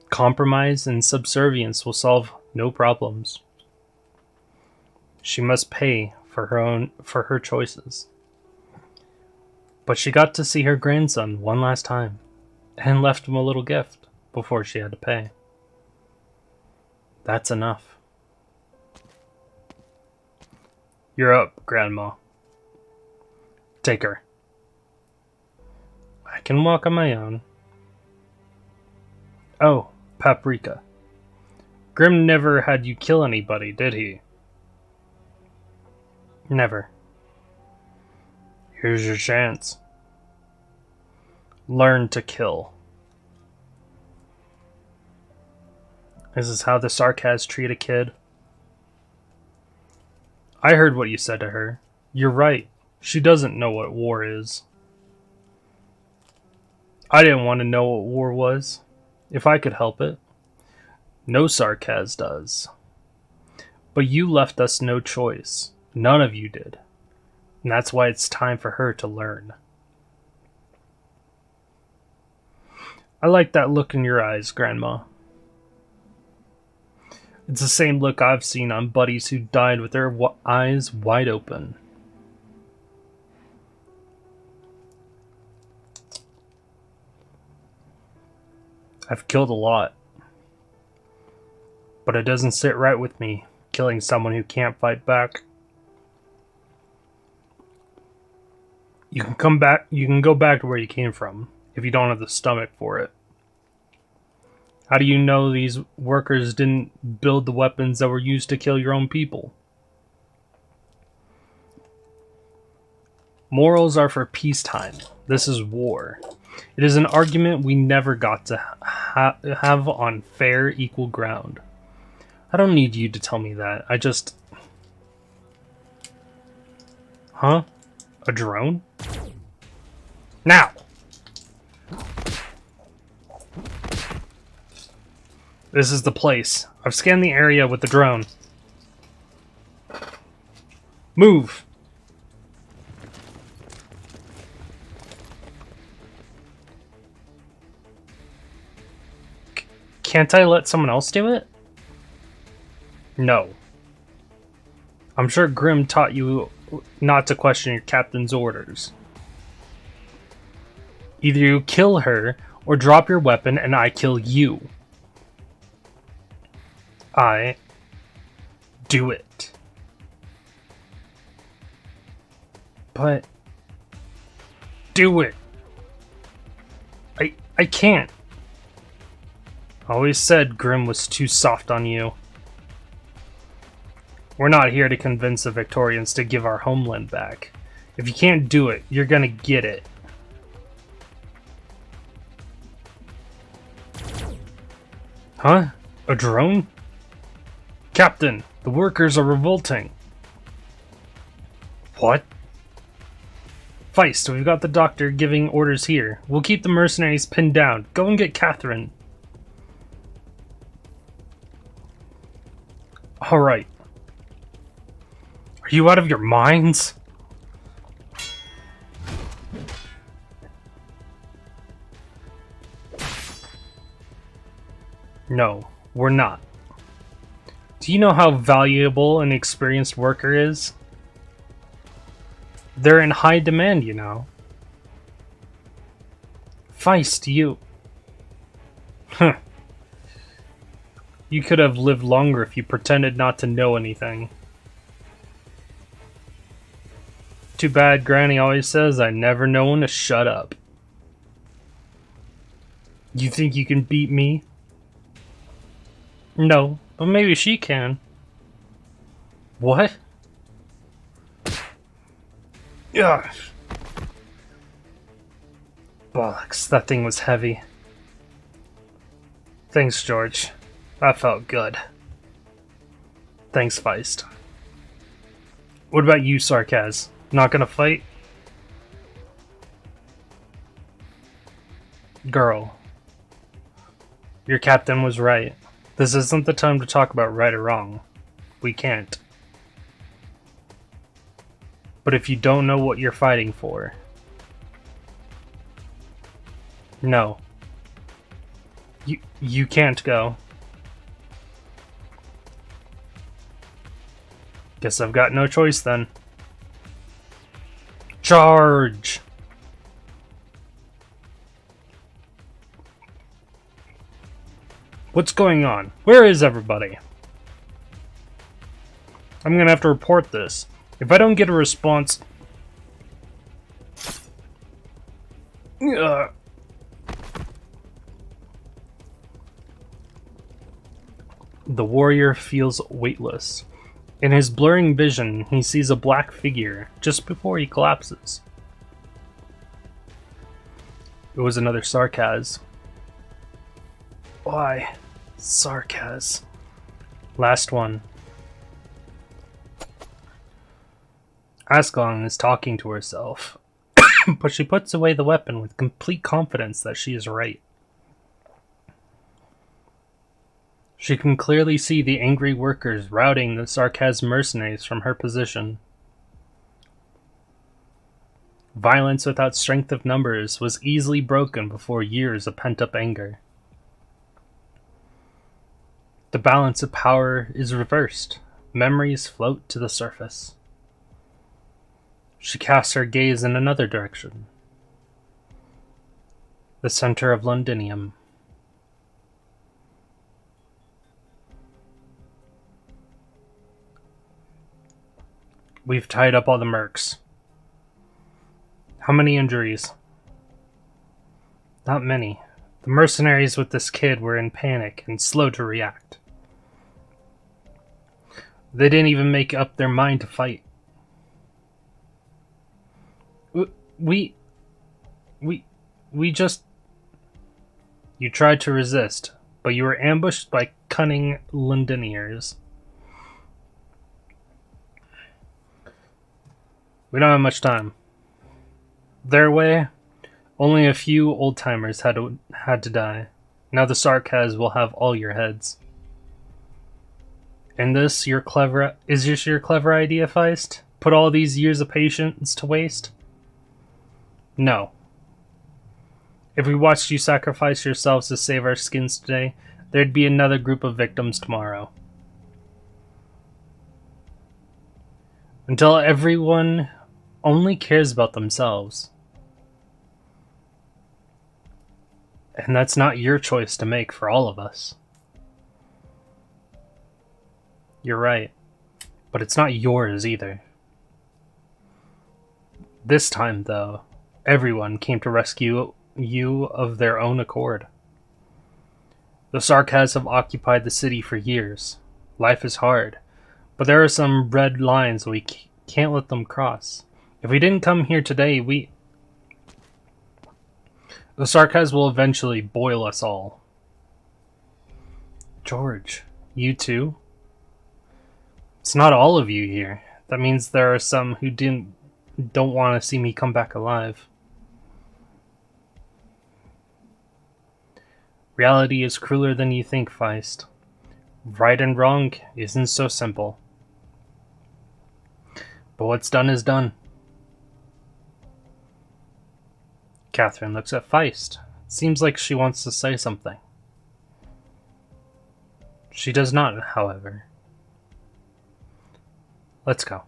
Compromise and subservience will solve no problems. She must pay for her choices. But she got to see her grandson one last time and left him a little gift before she had to pay. That's enough. You're up, Grandma. Take her. I can walk on my own. Oh, Paprika. Grim never had you kill anybody, did he? Never. Here's your chance. Learn to kill. This is how the Sarkaz treat a kid. I heard what you said to her. You're right. She doesn't know what war is. I didn't want to know what war was, if I could help it. No Sarkaz does. But you left us no choice. None of you did. And that's why it's time for her to learn. I like that look in your eyes, Grandma. It's the same look I've seen on buddies who died with their eyes wide open. I've killed a lot. But it doesn't sit right with me, killing someone who can't fight back. You can go back to where you came from, if you don't have the stomach for it. How do you know these workers didn't build the weapons that were used to kill your own people? Morals are for peacetime. This is war. It is an argument we never got to have on fair, equal ground. I don't need you to tell me that. I just... Huh? A drone? Now! This is the place. I've scanned the area with the drone. Move! Can't I let someone else do it? No. I'm sure Grim taught you not to question your captain's orders. Either you kill her, or drop your weapon and I kill you. I do it. But do it. I can't. Always said Grim was too soft on you. We're not here to convince the Victorians to give our homeland back. If you can't do it, you're gonna get it. Huh? A drone? Captain, the workers are revolting. What? Feist, we've got the doctor giving orders here. We'll keep the mercenaries pinned down. Go and get Catherine. Alright. Are you out of your minds? No, we're not. Do you know how valuable an experienced worker is? They're in high demand, you know. Feist, you... Huh. You could have lived longer if you pretended not to know anything. Too bad Granny always says I never know when to shut up. You think you can beat me? No, but maybe she can. What? Ugh. Bollocks, that thing was heavy. Thanks, George. That felt good. Thanks, Feist. What about you, Sarkaz? Not gonna fight? Girl. Your captain was right. This isn't the time to talk about right or wrong. We can't. But if you don't know what you're fighting for, No. You can't go. Guess I've got no choice then. Charge! What's going on? Where is everybody? I'm gonna have to report this. If I don't get a response... The warrior feels weightless. In his blurring vision, he sees a black figure just before he collapses. It was another Sarkaz. Why? Sarkaz. Last one. Ascalon is talking to herself, but she puts away the weapon with complete confidence that she is right. She can clearly see the angry workers routing the Sarkaz mercenaries from her position. Violence without strength of numbers was easily broken before years of pent-up anger. The balance of power is reversed. Memories float to the surface. She casts her gaze in another direction. The center of Londinium. We've tied up all the mercs. How many injuries? Not many. The mercenaries with this kid were in panic and slow to react. They didn't even make up their mind to fight. We just... You tried to resist, but you were ambushed by cunning Londiniers. We don't have much time. Their way, only a few old-timers had to die. Now the Sarkaz will have all your heads. And is this your clever idea, Feist? Put all these years of patience to waste? No. If we watched you sacrifice yourselves to save our skins today, there'd be another group of victims tomorrow. Until everyone only cares about themselves. And that's not your choice to make for all of us. You're right, but it's not yours either. This time, though, everyone came to rescue you of their own accord. The Sarkaz have occupied the city for years. Life is hard, but there are some red lines we can't let them cross. If we didn't come here today, the Sarkaz will eventually boil us all. George, you too? It's not all of you here. That means there are some who don't want to see me come back alive. Reality is crueler than you think, Feist. Right and wrong isn't so simple. But what's done is done. Catherine looks at Feist. Seems like she wants to say something. She does not, however. Let's go.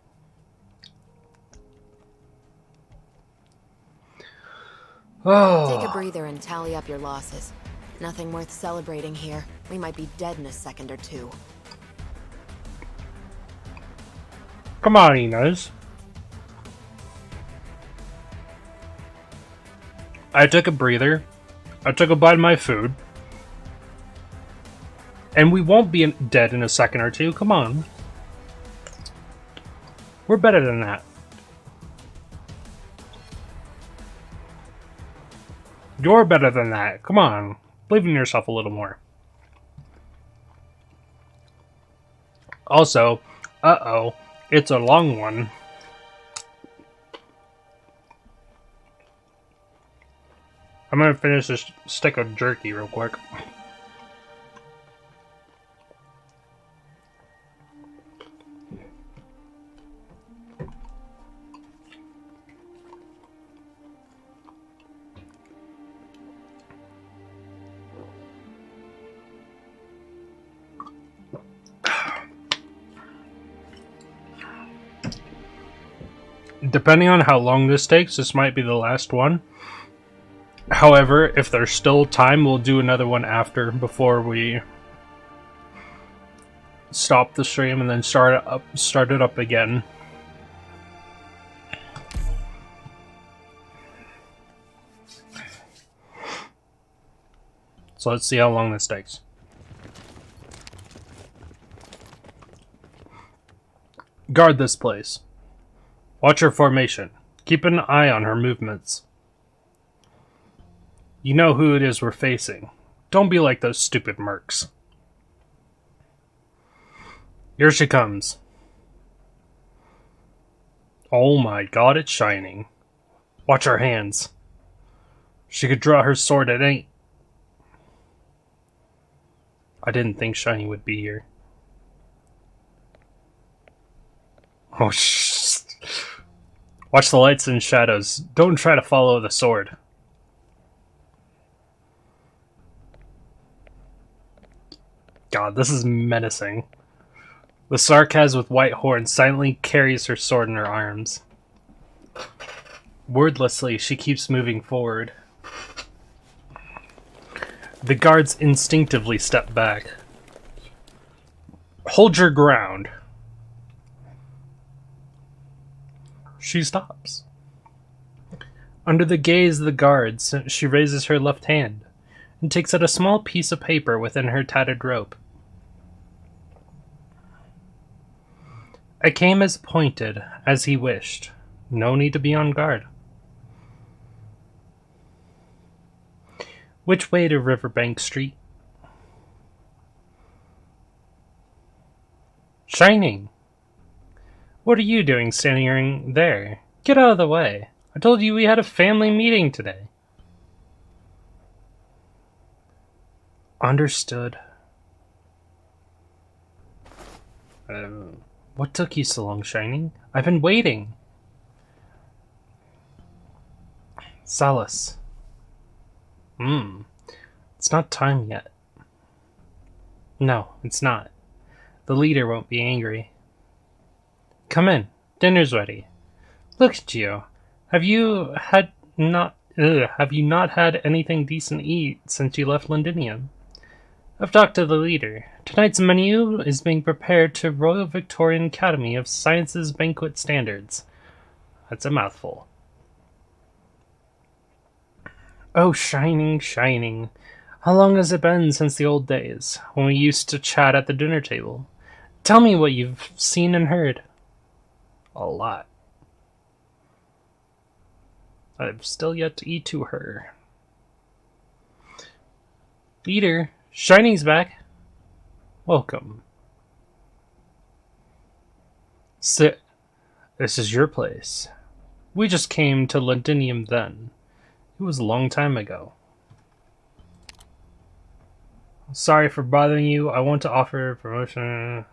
Oh. Take a breather and tally up your losses. Nothing worth celebrating here. We might be dead in a second or two. Come on, Ines. I took a breather. I took a bite of my food. And we won't be dead in a second or two. Come on. We're better than that. You're better than that. Come on. Believe in yourself a little more. Also, it's a long one. I'm gonna finish this stick of jerky real quick. Depending on how long this takes, this might be the last one. However, if there's still time, we'll do another one after, before we stop the stream and then start it up again. So let's see how long this takes. Guard this place. Watch her formation. Keep an eye on her movements. You know who it is we're facing. Don't be like those stupid mercs. Here she comes. Oh my god, it's shining. Watch her hands. She could draw her sword at any... I didn't think Shiny would be here. Oh, watch the lights and shadows. Don't try to follow the sword. God, this is menacing. The Sarkaz with white horns silently carries her sword in her arms. Wordlessly, she keeps moving forward. The guards instinctively step back. Hold your ground. She stops. Under the gaze of the guards, she raises her left hand and takes out a small piece of paper within her tattered robe. I came as appointed, as he wished. No need to be on guard. Which way to Riverbank Street? Shining! What are you doing standing there? Get out of the way. I told you we had a family meeting today. Understood. What took you so long, Shining? I've been waiting. Salus. It's not time yet. No, it's not. The leader won't be angry. Come in. Dinner's ready. Look at you. Have you not had anything decent to eat since you left Londinium? I've talked to the leader. Tonight's menu is being prepared to Royal Victorian Academy of Sciences banquet standards. That's a mouthful. Oh, Shining, Shining. How long has it been since the old days, when we used to chat at the dinner table? Tell me what you've seen and heard. A lot. I've still yet to eat to her. Leader, Shining's back. Welcome. Sit. This is your place. We just came to Londinium then. It was a long time ago. Sorry for bothering you. I want to offer a promotion.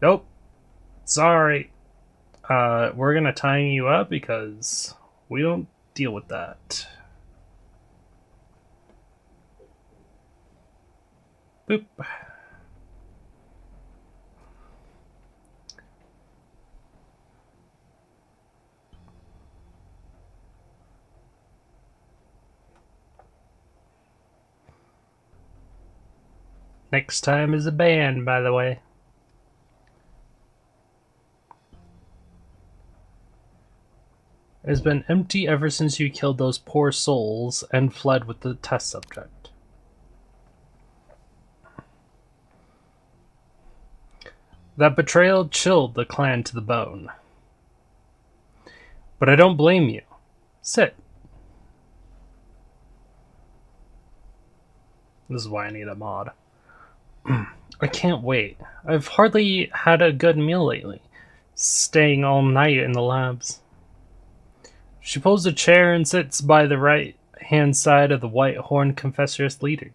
Nope. Sorry. We're gonna time you up because we don't deal with that. Boop. Next time is a band, by the way. It has been empty ever since you killed those poor souls and fled with the test subject. That betrayal chilled the clan to the bone. But I don't blame you. Sit. This is why I need a mod. I can't wait. I've hardly had a good meal lately. Staying all night in the labs. She pulls a chair and sits by the right-hand side of the white-horned confessoress leader.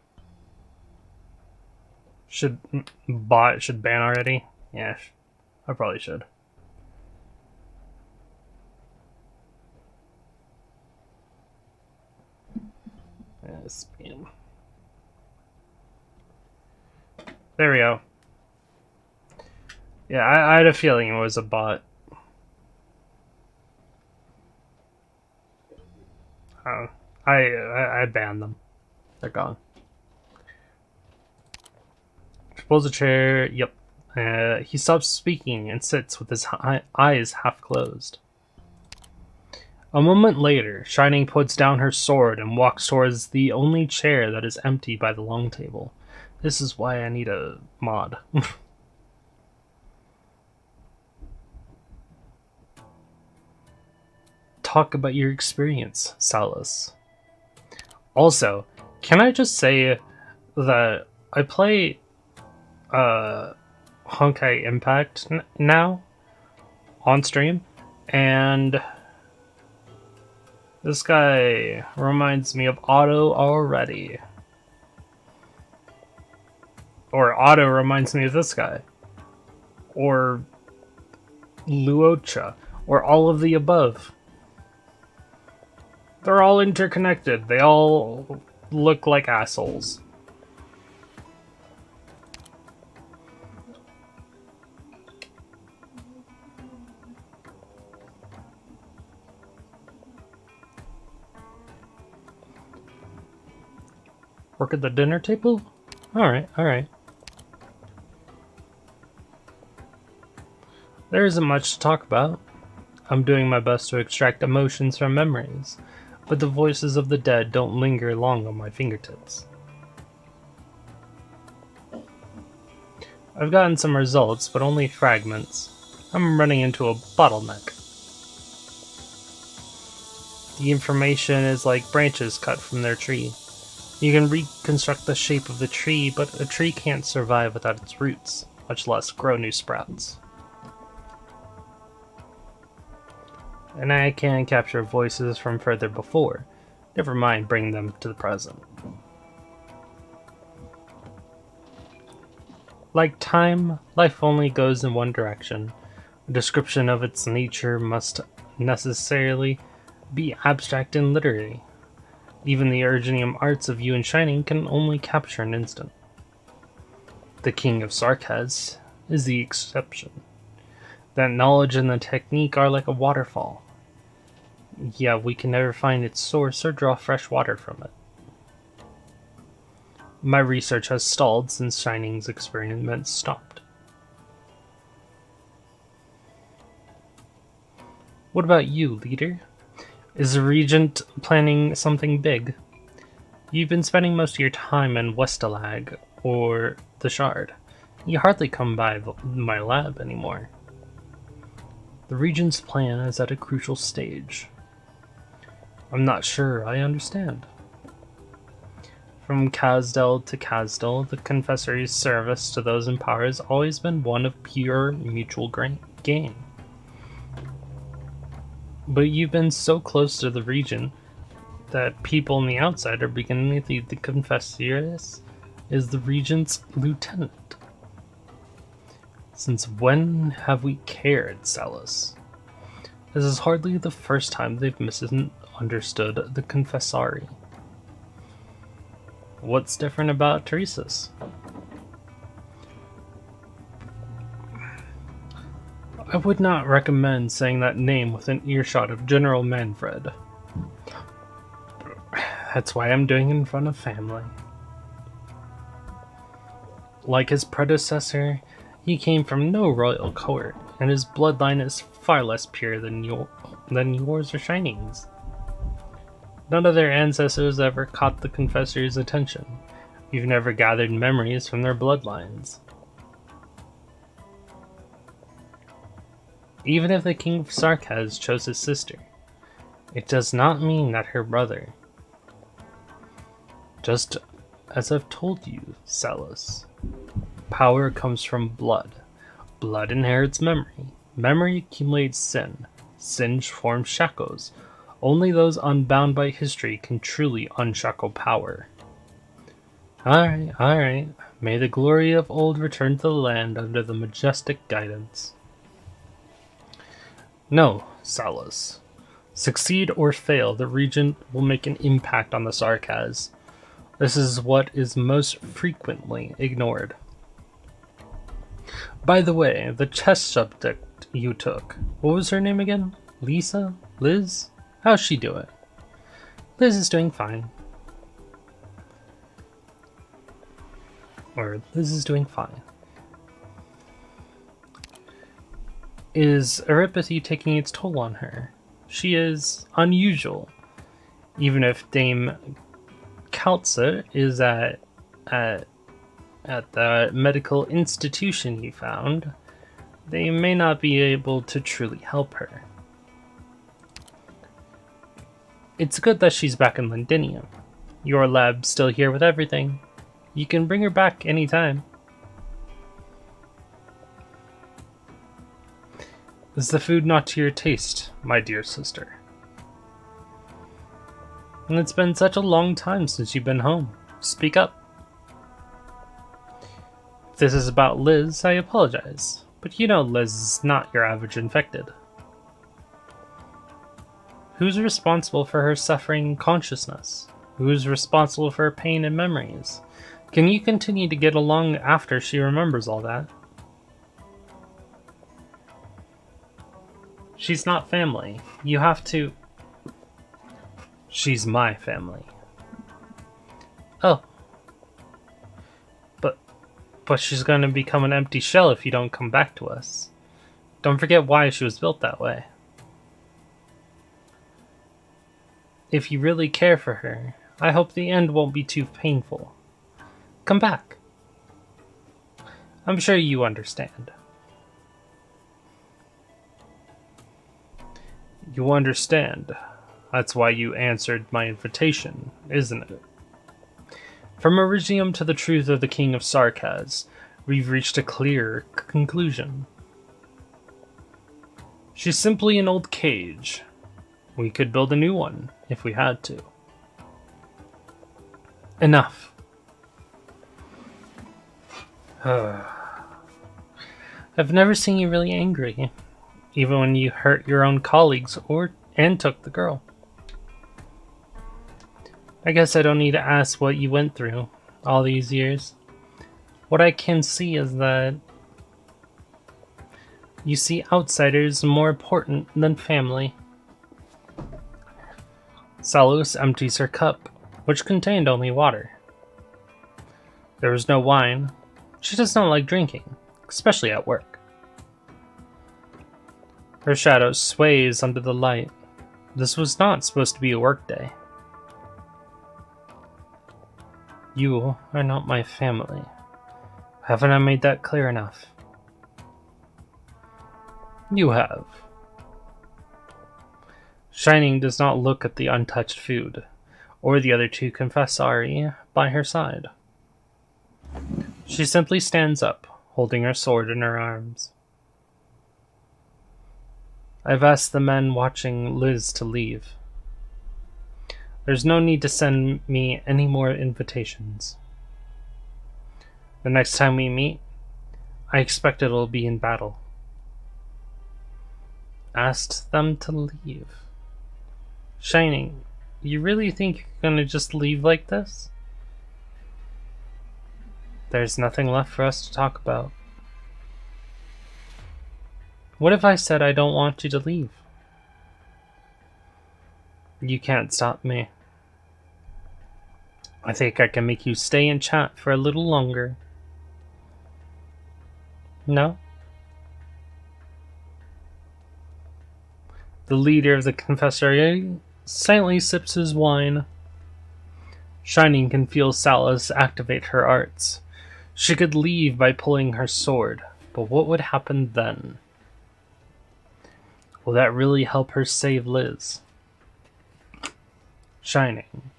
Should ban already? Yeah, I probably should. Yes, ban. There we go. Yeah, I had a feeling it was a bot. Oh, I banned them. They're gone. She pulls a chair. Yep. He stops speaking and sits with his eyes half closed. A moment later, Shining puts down her sword and walks towards the only chair that is empty by the long table. This is why I need a mod. Talk about your experience, Salus. Also, can I just say that I play Honkai Impact now on stream, and this guy reminds me of Otto already. Or Otto reminds me of this guy. Or Luocha. Or all of the above. They're all interconnected. They all look like assholes. Work at the dinner table? Alright, alright. There isn't much to talk about. I'm doing my best to extract emotions from memories, but the voices of the dead don't linger long on my fingertips. I've gotten some results, but only fragments. I'm running into a bottleneck. The information is like branches cut from their tree. You can reconstruct the shape of the tree, but a tree can't survive without its roots, much less grow new sprouts. And I can capture voices from further before, never mind bringing them to the present. Like time, life only goes in one direction. A description of its nature must necessarily be abstract and literary. Even the Urgenium arts of you and Shining can only capture an instant. The King of Sarkaz is the exception. That knowledge and the technique are like a waterfall. Yeah, we can never find its source or draw fresh water from it. My research has stalled since Shining's experiments stopped. What about you, leader? Is the Regent planning something big? You've been spending most of your time in Westalag or the Shard. You hardly come by my lab anymore. The Regent's plan is at a crucial stage. I'm not sure I understand. From Kazdel to Kazdel, the Confessory's service to those in power has always been one of pure mutual gain. But you've been so close to the region that people on the outside are beginning to think the Confessorius is the Regent's lieutenant. Since when have we cared, Salus? This is hardly the first time they've misunderstood the Confessori. What's different about Teresa's? I would not recommend saying that name within earshot of General Manfred. That's why I'm doing it in front of family. Like his predecessor, he came from no royal court, and his bloodline is far less pure than yours or Shining's. None of their ancestors ever caught the Confessor's attention. You've never gathered memories from their bloodlines. Even if the King of Sarkaz chose his sister, it does not mean that her brother. Just as I've told you, Salus, power comes from blood. Blood inherits memory. Memory accumulates sin. Sin forms shackles. Only those unbound by history can truly unshackle power. Alright. May the glory of old return to the land under the majestic guidance. No, Salus. Succeed or fail, the Regent will make an impact on the Sarkaz. This is what is most frequently ignored. By the way, the chess subject you took, what was her name again? Lisa? Liz? How's she doing? Liz is doing fine. Or Liz is doing fine. Is Eripathy taking its toll on her? She is unusual. Even if Dame Kaltza is at the medical institution you found, they may not be able to truly help her. It's good that she's back in Londinium. Your lab's still here with everything. You can bring her back anytime. Is the food not to your taste, my dear sister? And it's been such a long time since you've been home. Speak up. If this is about Liz, I apologize. But you know Liz is not your average infected. Who's responsible for her suffering consciousness? Who's responsible for her pain and memories? Can you continue to get along after she remembers all that? She's not family. You have to... She's my family. Oh. But she's going to become an empty shell if you don't come back to us. Don't forget why she was built that way. If you really care for her, I hope the end won't be too painful. Come back. I'm sure you understand. You understand. That's why you answered my invitation, isn't it? From Iridium to the truth of the King of Sarkaz, we've reached a clear conclusion. She's simply an old cage. We could build a new one, if we had to. Enough. I've never seen you really angry, even when you hurt your own colleagues and took the girl. I guess I don't need to ask what you went through all these years. What I can see is that you see outsiders more important than family. Salus empties her cup, which contained only water. There was no wine. She does not like drinking, especially at work. Her shadow sways under the light. This was not supposed to be a work day. You are not my family. Haven't I made that clear enough? You have. Shining does not look at the untouched food, or the other two confessari by her side. She simply stands up, holding her sword in her arms. I've asked the men watching Liz to leave. There's no need to send me any more invitations. The next time we meet, I expect it'll be in battle. Asked them to leave. Shining, you really think you're gonna just leave like this? There's nothing left for us to talk about. What if I said I don't want you to leave? You can't stop me. I think I can make you stay and chat for a little longer. No? The leader of the confessoriate silently sips his wine. Shining can feel Salus activate her arts. She could leave by pulling her sword, but what would happen then? Will that really help her save Liz? Shining.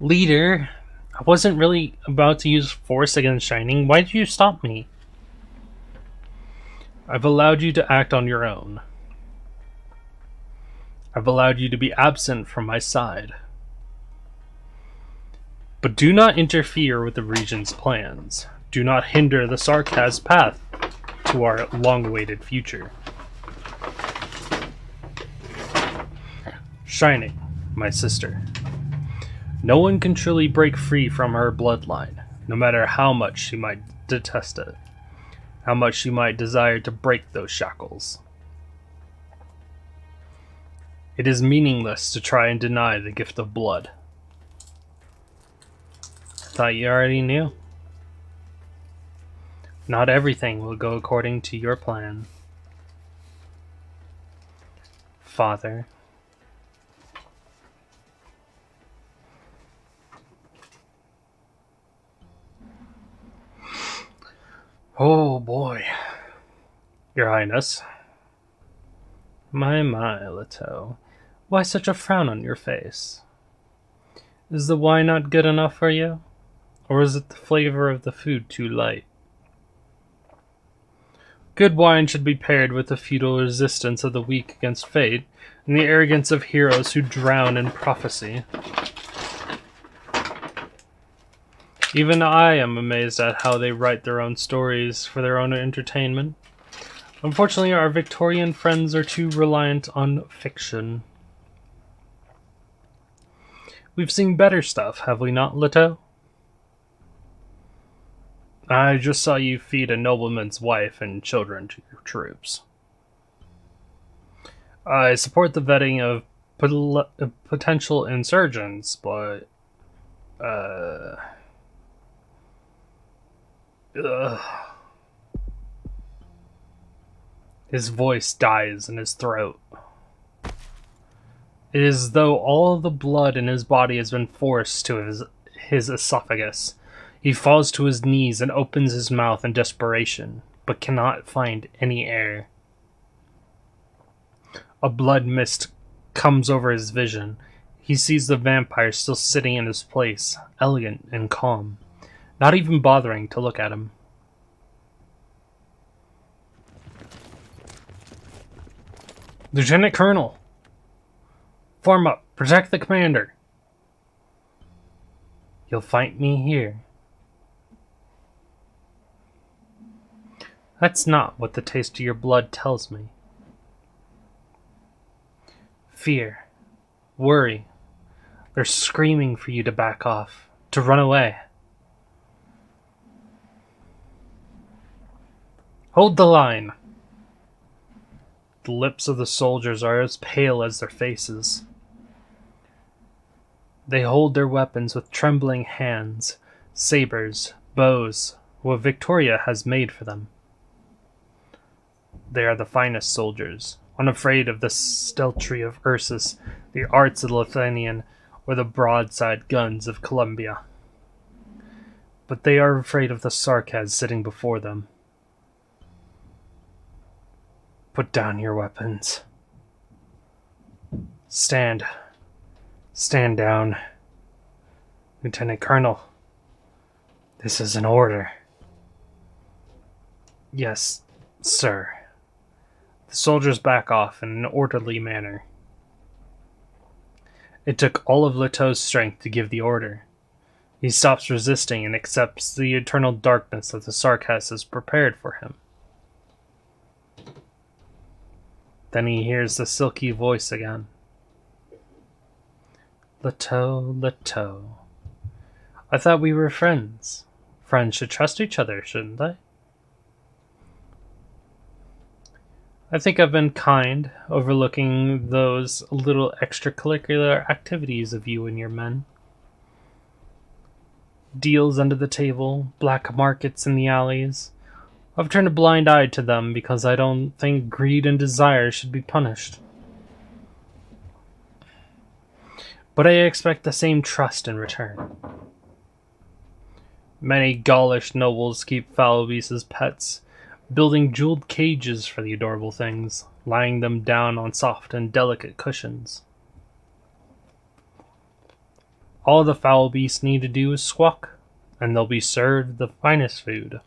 Leader, I wasn't really about to use force against Shining. Why did you stop me? I've allowed you to act on your own. I've allowed you to be absent from my side. But do not interfere with the Regent's plans. Do not hinder the Sarkaz path to our long-awaited future. Shining, my sister. No one can truly break free from her bloodline, no matter how much she might detest it, how much she might desire to break those shackles. It is meaningless to try and deny the gift of blood. Thought you already knew. Not everything will go according to your plan. Father. Oh boy. Your Highness. My, Leto. Why such a frown on your face? Is the wine not good enough for you? Or is it the flavor of the food too light? Good wine should be paired with the futile resistance of the weak against fate, and the arrogance of heroes who drown in prophecy. Even I am amazed at how they write their own stories for their own entertainment. Unfortunately, our Victorian friends are too reliant on fiction. We've seen better stuff, have we not, Leto? I just saw you feed a nobleman's wife and children to your troops. I support the vetting of potential insurgents, but... His voice dies in his throat. It is as though all the blood in his body has been forced to his esophagus. He falls to his knees and opens his mouth in desperation, but cannot find any air. A blood mist comes over his vision. He sees the vampire still sitting in his place, elegant and calm, not even bothering to look at him. Lieutenant Colonel! Form up! Protect the commander! You'll fight me here. That's not what the taste of your blood tells me. Fear. Worry. They're screaming for you to back off, to run away. Hold the line! The lips of the soldiers are as pale as their faces. They hold their weapons with trembling hands, sabers, bows, what Victoria has made for them. They are the finest soldiers, unafraid of the steltry of Ursus, the arts of Lithuanian, or the broadside guns of Columbia. But they are afraid of the Sarkaz sitting before them. Put down your weapons. Stand. Stand down. Lieutenant Colonel, this is an order. Yes, sir. The soldiers back off in an orderly manner. It took all of Leto's strength to give the order. He stops resisting and accepts the eternal darkness that the Sarkaz has prepared for him. Then he hears the silky voice again. Leto, Leto. I thought we were friends. Friends should trust each other, shouldn't they? I think I've been kind, overlooking those little extracurricular activities of you and your men. Deals under the table, black markets in the alleys. I've turned a blind eye to them because I don't think greed and desire should be punished. But I expect the same trust in return. Many Gaulish nobles keep foul beasts as pets, building jeweled cages for the adorable things, lying them down on soft and delicate cushions. All the foul beasts need to do is squawk, and they'll be served the finest food.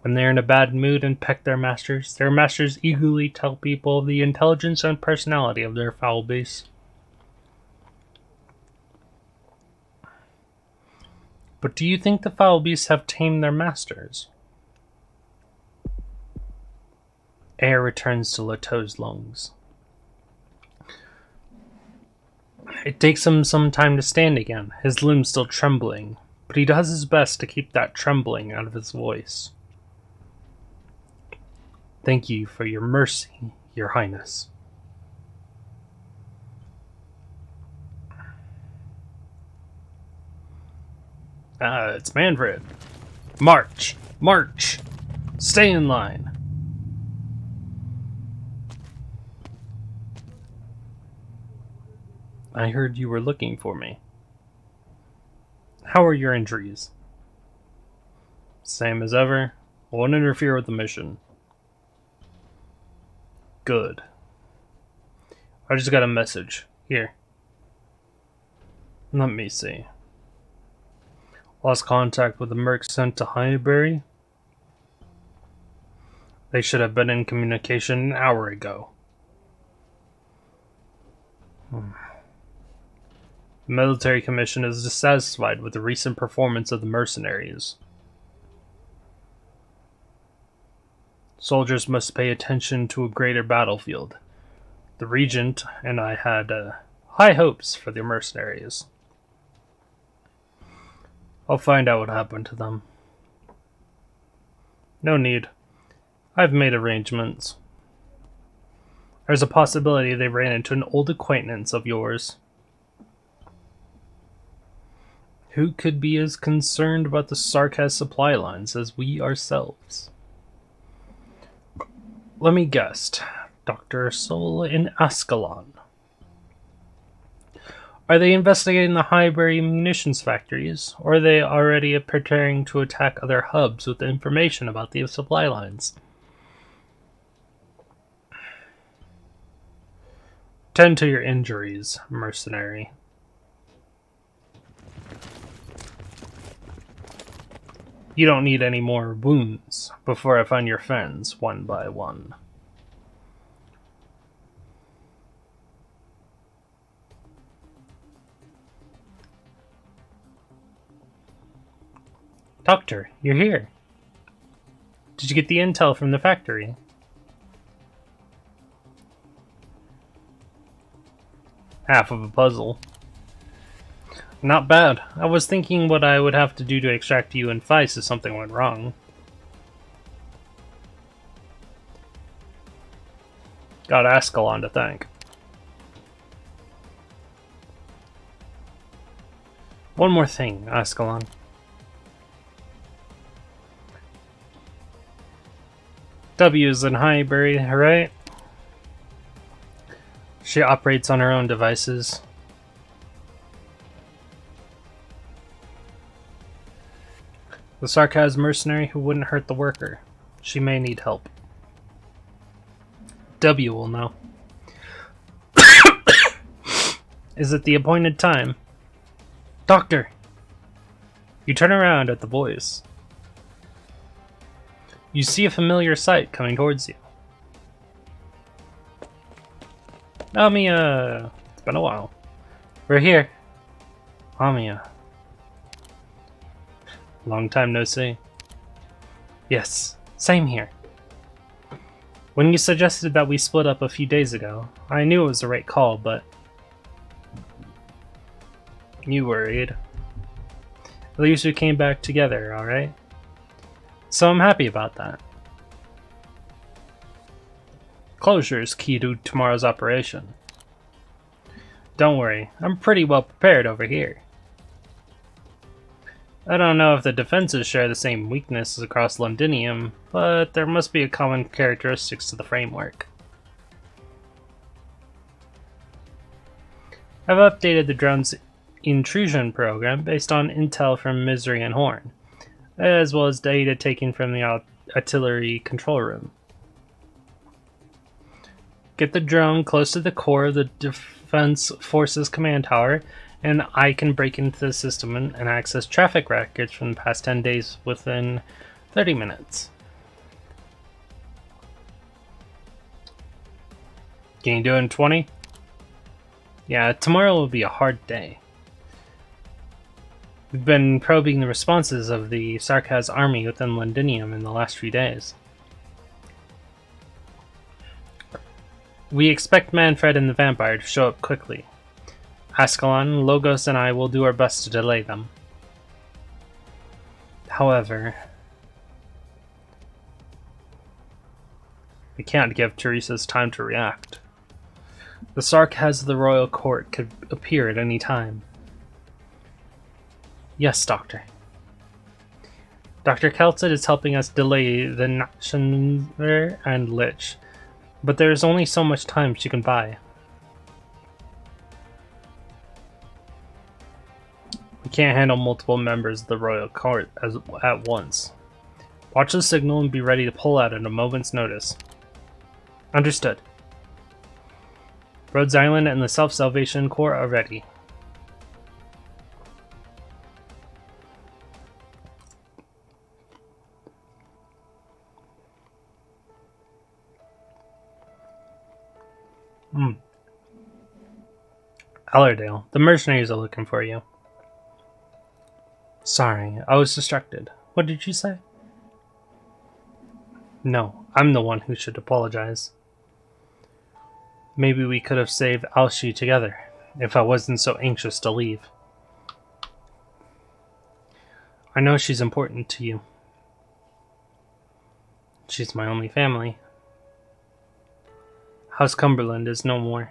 When they're in a bad mood and peck their masters eagerly tell people of the intelligence and personality of their foul beasts. But do you think the foul beasts have tamed their masters? Air returns to Leto's lungs. It takes him some time to stand again, his limbs still trembling, but he does his best to keep that trembling out of his voice. Thank you for your mercy, Your Highness. It's Manfred. March! March! Stay in line! I heard you were looking for me. How are your injuries? Same as ever. Won't interfere with the mission. Good. I just got a message. Here. Let me see. Lost contact with the mercs sent to Highbury. They should have been in communication an hour ago. The military commission is dissatisfied with the recent performance of the mercenaries. Soldiers must pay attention to a greater battlefield. The Regent and I had high hopes for the mercenaries. I'll find out what happened to them. No need. I've made arrangements. There's a possibility they ran into an old acquaintance of yours. Who could be as concerned about the Sarkaz supply lines as we ourselves? Let me guess. Dr. Sol in Ascalon. Are they investigating the Highbury munitions factories, or are they already preparing to attack other hubs with information about the supply lines? Tend to your injuries, mercenary. You don't need any more wounds before I find your friends one by one. Doctor, you're here. Did you get the intel from the factory? Half of a puzzle. Not bad. I was thinking what I would have to do to extract you and Feist if something went wrong. Got Ascalon to thank. One more thing, Ascalon. W's in Highbury, right? She operates on her own devices. The Sarkaz mercenary who wouldn't hurt the worker. She may need help. W will know. Is it the appointed time? Doctor! You turn around at the voice. You see a familiar sight coming towards you. Amia! It's been a while. We're here. Amia. Long time no see. Yes, same here. When you suggested that we split up a few days ago, I knew it was the right call, but... You worried. At least we came back together, alright? So I'm happy about that. Closure is key to tomorrow's operation. Don't worry, I'm pretty well prepared over here. I don't know if the defenses share the same weaknesses across Londinium, but there must be a common characteristics to the framework. I've updated the drone's intrusion program based on intel from Misery and Horn, as well as data taken from the artillery control room. Get the drone close to the core of the Defense Forces command tower, and I can break into the system and access traffic records from the past 10 days within 30 minutes. Can you do it in 20? Yeah, tomorrow will be a hard day. We've been probing the responses of the Sarkaz army within Londinium in the last few days. We expect Manfred and the vampire to show up quickly. Ascalon, Logos, and I will do our best to delay them. However, I can't give Teresa's time to react. The Sarkaz of the Royal Court could appear at any time. Yes, Doctor. Dr. Keltsid is helping us delay the Nachshunver and Lich, but there is only so much time she can buy. We can't handle multiple members of the Royal Court at once. Watch the signal and be ready to pull out at a moment's notice. Understood. Rhodes Island and the Self-Salvation Corps are ready. Allerdale, the mercenaries are looking for you. Sorry, I was distracted. What did you say? No, I'm the one who should apologize. Maybe we could have saved Alshi together, if I wasn't so anxious to leave. I know she's important to you. She's my only family. House Cumberland is no more.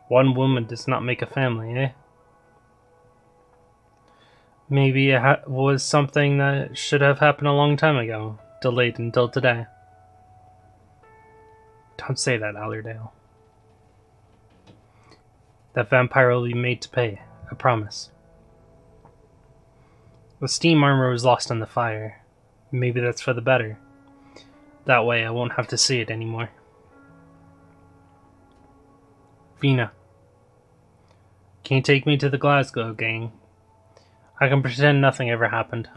One woman does not make a family, eh? Maybe it was something that should have happened a long time ago, delayed until today. Don't say that, Allerdale. That vampire will be made to pay, I promise. The steam armor was lost in the fire. Maybe that's for the better. That way I won't have to see it anymore. Vina. Can you take me to the Glasgow gang? I can pretend nothing ever happened.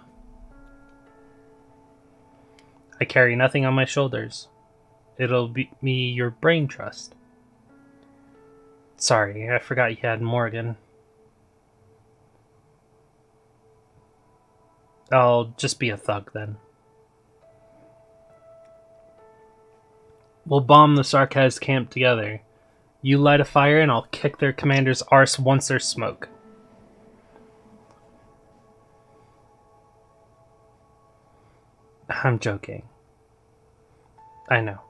I carry nothing on my shoulders. It'll be your brain trust. Sorry, I forgot you had Morgan. I'll just be a thug then. We'll bomb the Sarkaz camp together. You light a fire and I'll kick their commander's arse once there's smoke. I'm joking. I know.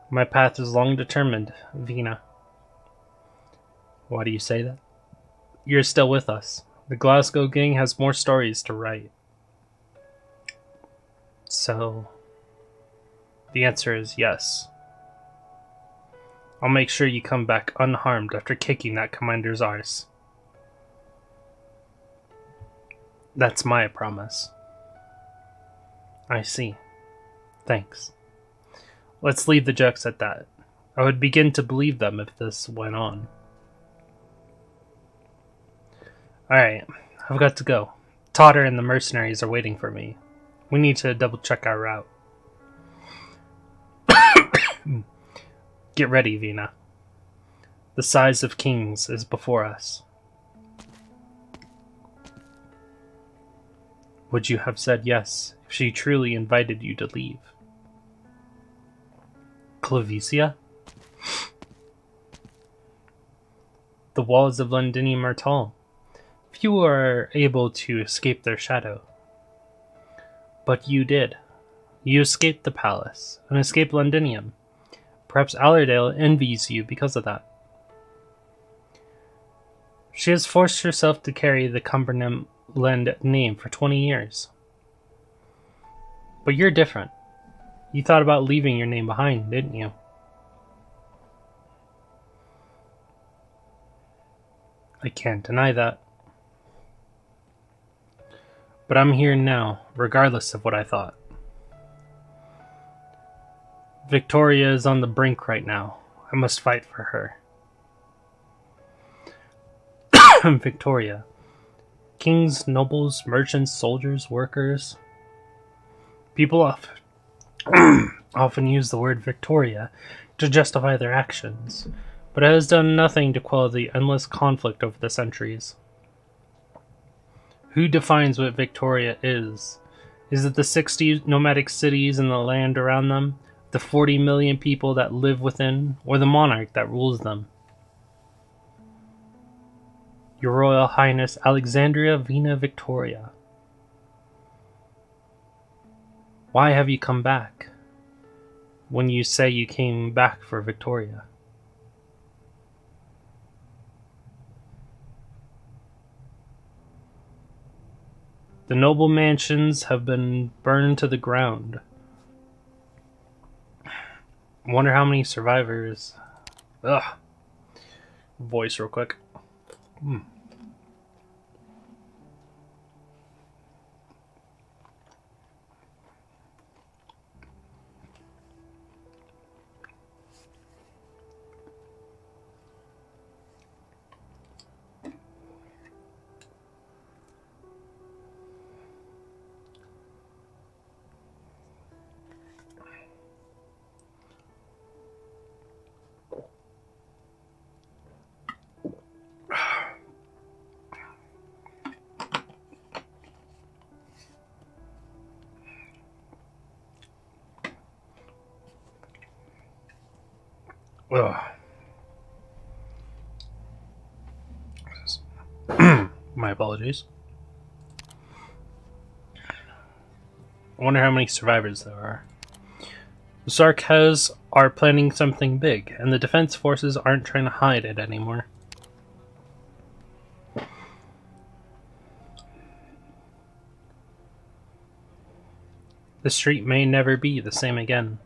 My path is long determined, Vina. Why do you say that? You're still with us. The Glasgow gang has more stories to write. So, the answer is yes. I'll make sure you come back unharmed after kicking that commander's arse. That's my promise. I see. Thanks. Let's leave the jokes at that. I would begin to believe them if this went on. Alright, I've got to go. Totter and the mercenaries are waiting for me. We need to double check our route. Get ready, Vina. The size of kings is before us. Would you have said yes if she truly invited you to leave? Clavicia? The walls of Londinium are tall. Few are able to escape their shadow. But you did. You escaped the palace, and escaped Londinium. Perhaps Allerdale envies you because of that. She has forced herself to carry the Cumberland name for 20 years. But you're different. You thought about leaving your name behind, didn't you? I can't deny that. But I'm here now, regardless of what I thought. Victoria is on the brink right now. I must fight for her. Victoria. Kings, nobles, merchants, soldiers, workers. People often use the word Victoria to justify their actions, but it has done nothing to quell the endless conflict over the centuries. Who defines what Victoria is? Is it the 60 nomadic cities and the land around them, the 40 million people that live within, or the monarch that rules them? Your Royal Highness Alexandria Vina Victoria. Why have you come back? When you say you came back for Victoria. The noble mansions have been burned to the ground. Wonder how many survivors. Ugh. Voice real quick. My apologies. I wonder how many survivors there are. The Sarkaz are planning something big, and the defense forces aren't trying to hide it anymore. The street may never be the same again.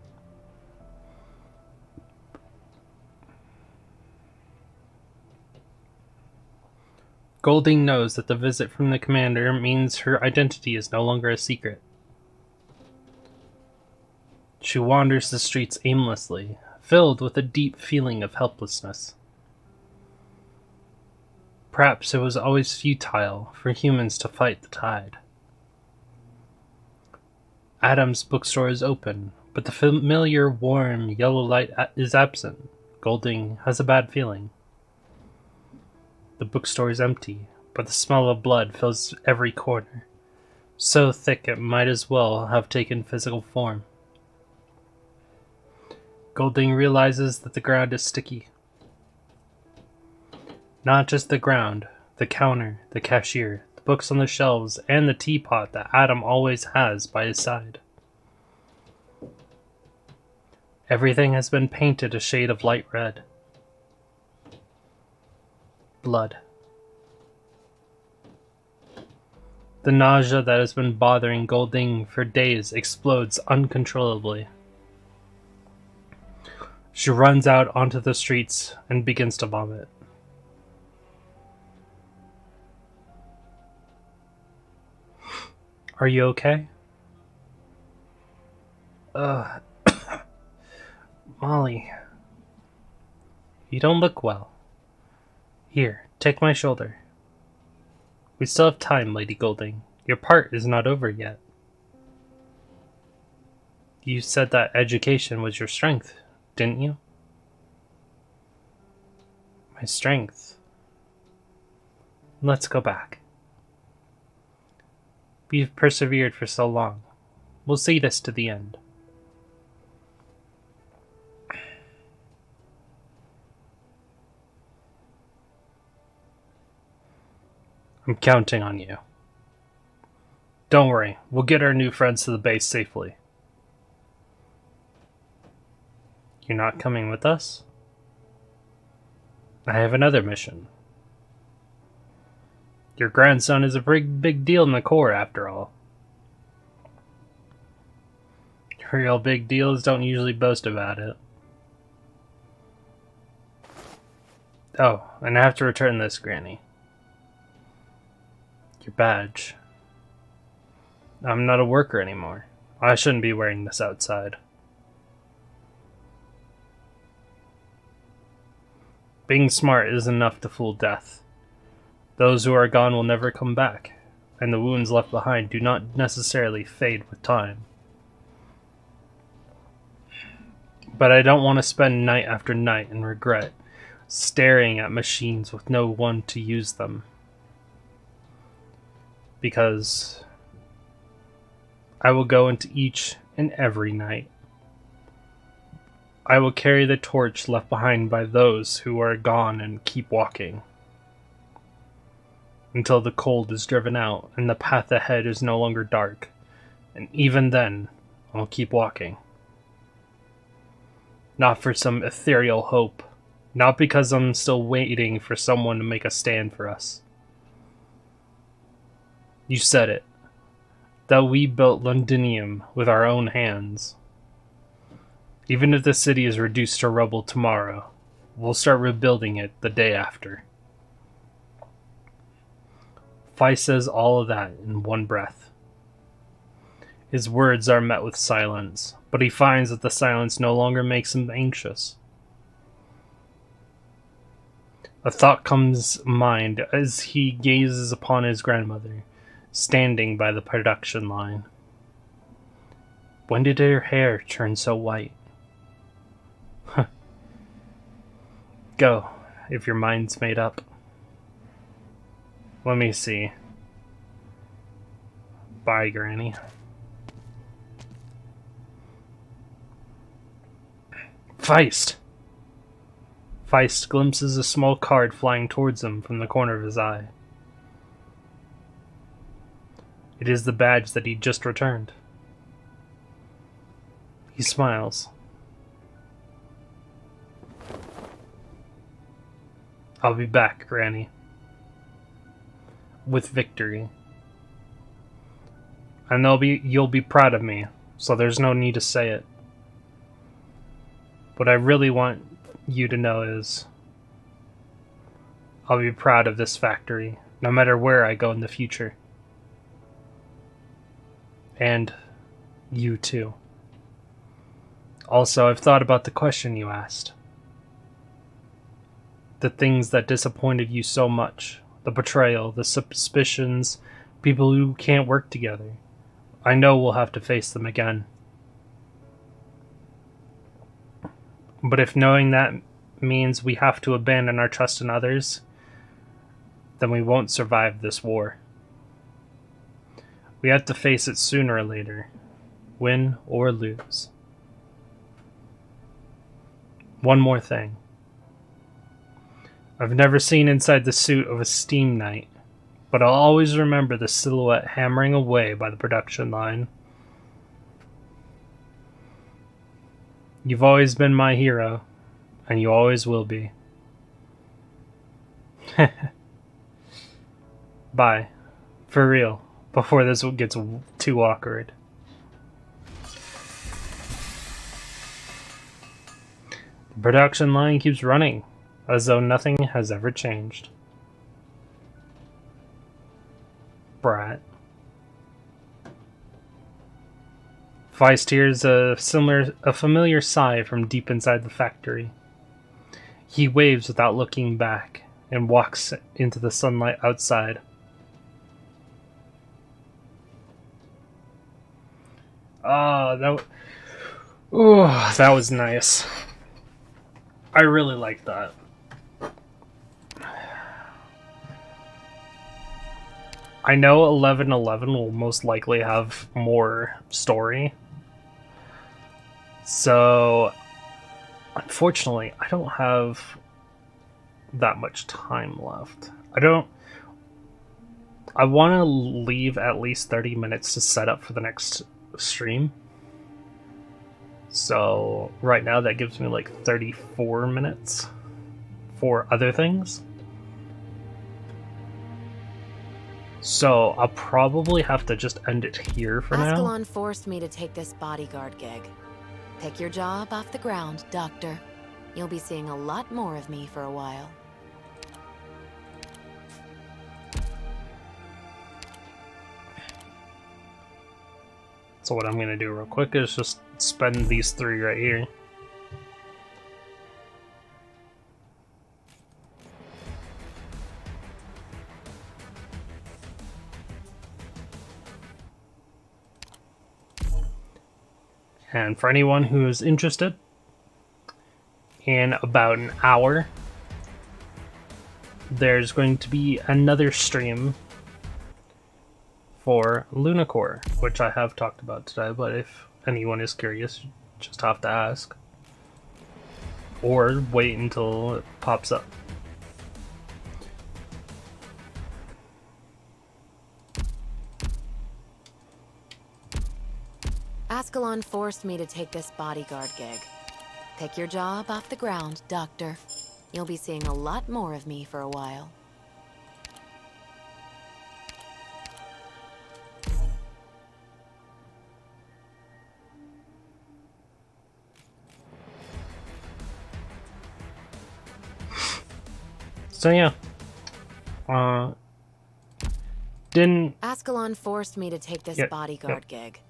Golding knows that the visit from the commander means her identity is no longer a secret. She wanders the streets aimlessly, filled with a deep feeling of helplessness. Perhaps it was always futile for humans to fight the tide. Adam's bookstore is open, but the familiar warm yellow light is absent. Golding has a bad feeling. The bookstore is empty, but the smell of blood fills every corner, so thick it might as well have taken physical form. Golding realizes that the ground is sticky. Not just the ground, the counter, the cashier, the books on the shelves, and the teapot that Adam always has by his side. Everything has been painted a shade of light red. Blood. The nausea that has been bothering Golding for days explodes uncontrollably. She runs out onto the streets and begins to vomit. Are you okay? Molly. You don't look well. Here, take my shoulder. We still have time, Lady Golding. Your part is not over yet. You said that education was your strength, didn't you? My strength. Let's go back. We've persevered for so long. We'll see this to the end. I'm counting on you. Don't worry, we'll get our new friends to the base safely. You're not coming with us? I have another mission. Your grandson is a big deal in the Corps, after all. Real big deals don't usually boast about it. Oh, and I have to return this, Granny. Your badge. I'm not a worker anymore. I shouldn't be wearing this outside. Being smart is enough to fool death. Those who are gone will never come back, and the wounds left behind do not necessarily fade with time. But I don't want to spend night after night in regret, staring at machines with no one to use them. Because I will go into each and every night. I will carry the torch left behind by those who are gone and keep walking. Until the cold is driven out and the path ahead is no longer dark. And even then, I'll keep walking. Not for some ethereal hope. Not because I'm still waiting for someone to make a stand for us. You said it. That we built Londinium with our own hands. Even if the city is reduced to rubble tomorrow, we'll start rebuilding it the day after. Fai says all of that in one breath. His words are met with silence, but he finds that the silence no longer makes him anxious. A thought comes to mind as he gazes upon his grandmother, standing by the production line. When did her hair turn so white? Go, if your mind's made up. Let me see. Bye, Granny. Feist! Feist glimpses a small card flying towards him from the corner of his eye. It is the badge that he just returned. He smiles. I'll be back, Granny. With victory. And you'll be proud of me, so there's no need to say it. What I really want you to know is I'll be proud of this factory, no matter where I go in the future. And you too. Also, I've thought about the question you asked. The things that disappointed you so much. The betrayal, the suspicions, people who can't work together. I know we'll have to face them again. But if knowing that means we have to abandon our trust in others, then we won't survive this war. We have to face it sooner or later, win or lose. One more thing. I've never seen inside the suit of a steam knight, but I'll always remember the silhouette hammering away by the production line. You've always been my hero, and you always will be. Bye. For real, before this gets too awkward. The production line keeps running, as though nothing has ever changed. Brat. Feist hears a familiar sigh from deep inside the factory. He waves without looking back and walks into the sunlight outside. That was nice. I really like that. I know 1111 will most likely have more story. So, unfortunately, I don't have that much time left. I want to leave at least 30 minutes to set up for the next stream. So, right now that gives me like 34 minutes for other things. So, I'll probably have to just end it here for now. Ascalon forced me to take this bodyguard gig. Pick your job off the ground, Doctor. You'll be seeing a lot more of me for a while. So what I'm going to do real quick is just spend these 3 right here. And for anyone who is interested, in about an hour, there's going to be another stream for Lunacore, which I have talked about today, but if anyone is curious, you just have to ask. Or wait until it pops up. Ascalon forced me to take this bodyguard gig. Pick your job off the ground, Doctor. You'll be seeing a lot more of me for a while. So yeah. Didn't... Ascalon forced me to take this bodyguard gig.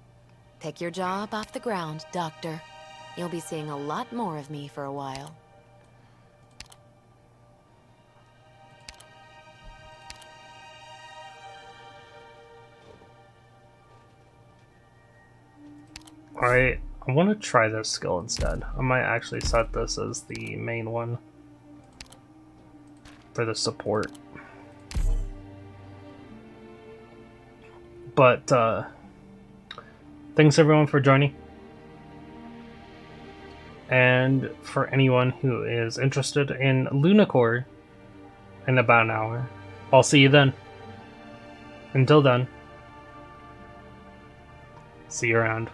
Pick your job off the ground, Doctor. You'll be seeing a lot more of me for a while. Alright, I want to try this skill instead. I might actually set this as the main one for the support. But, thanks everyone for joining. And for anyone who is interested in Lunacore in about an hour, I'll see you then. Until then, see you around.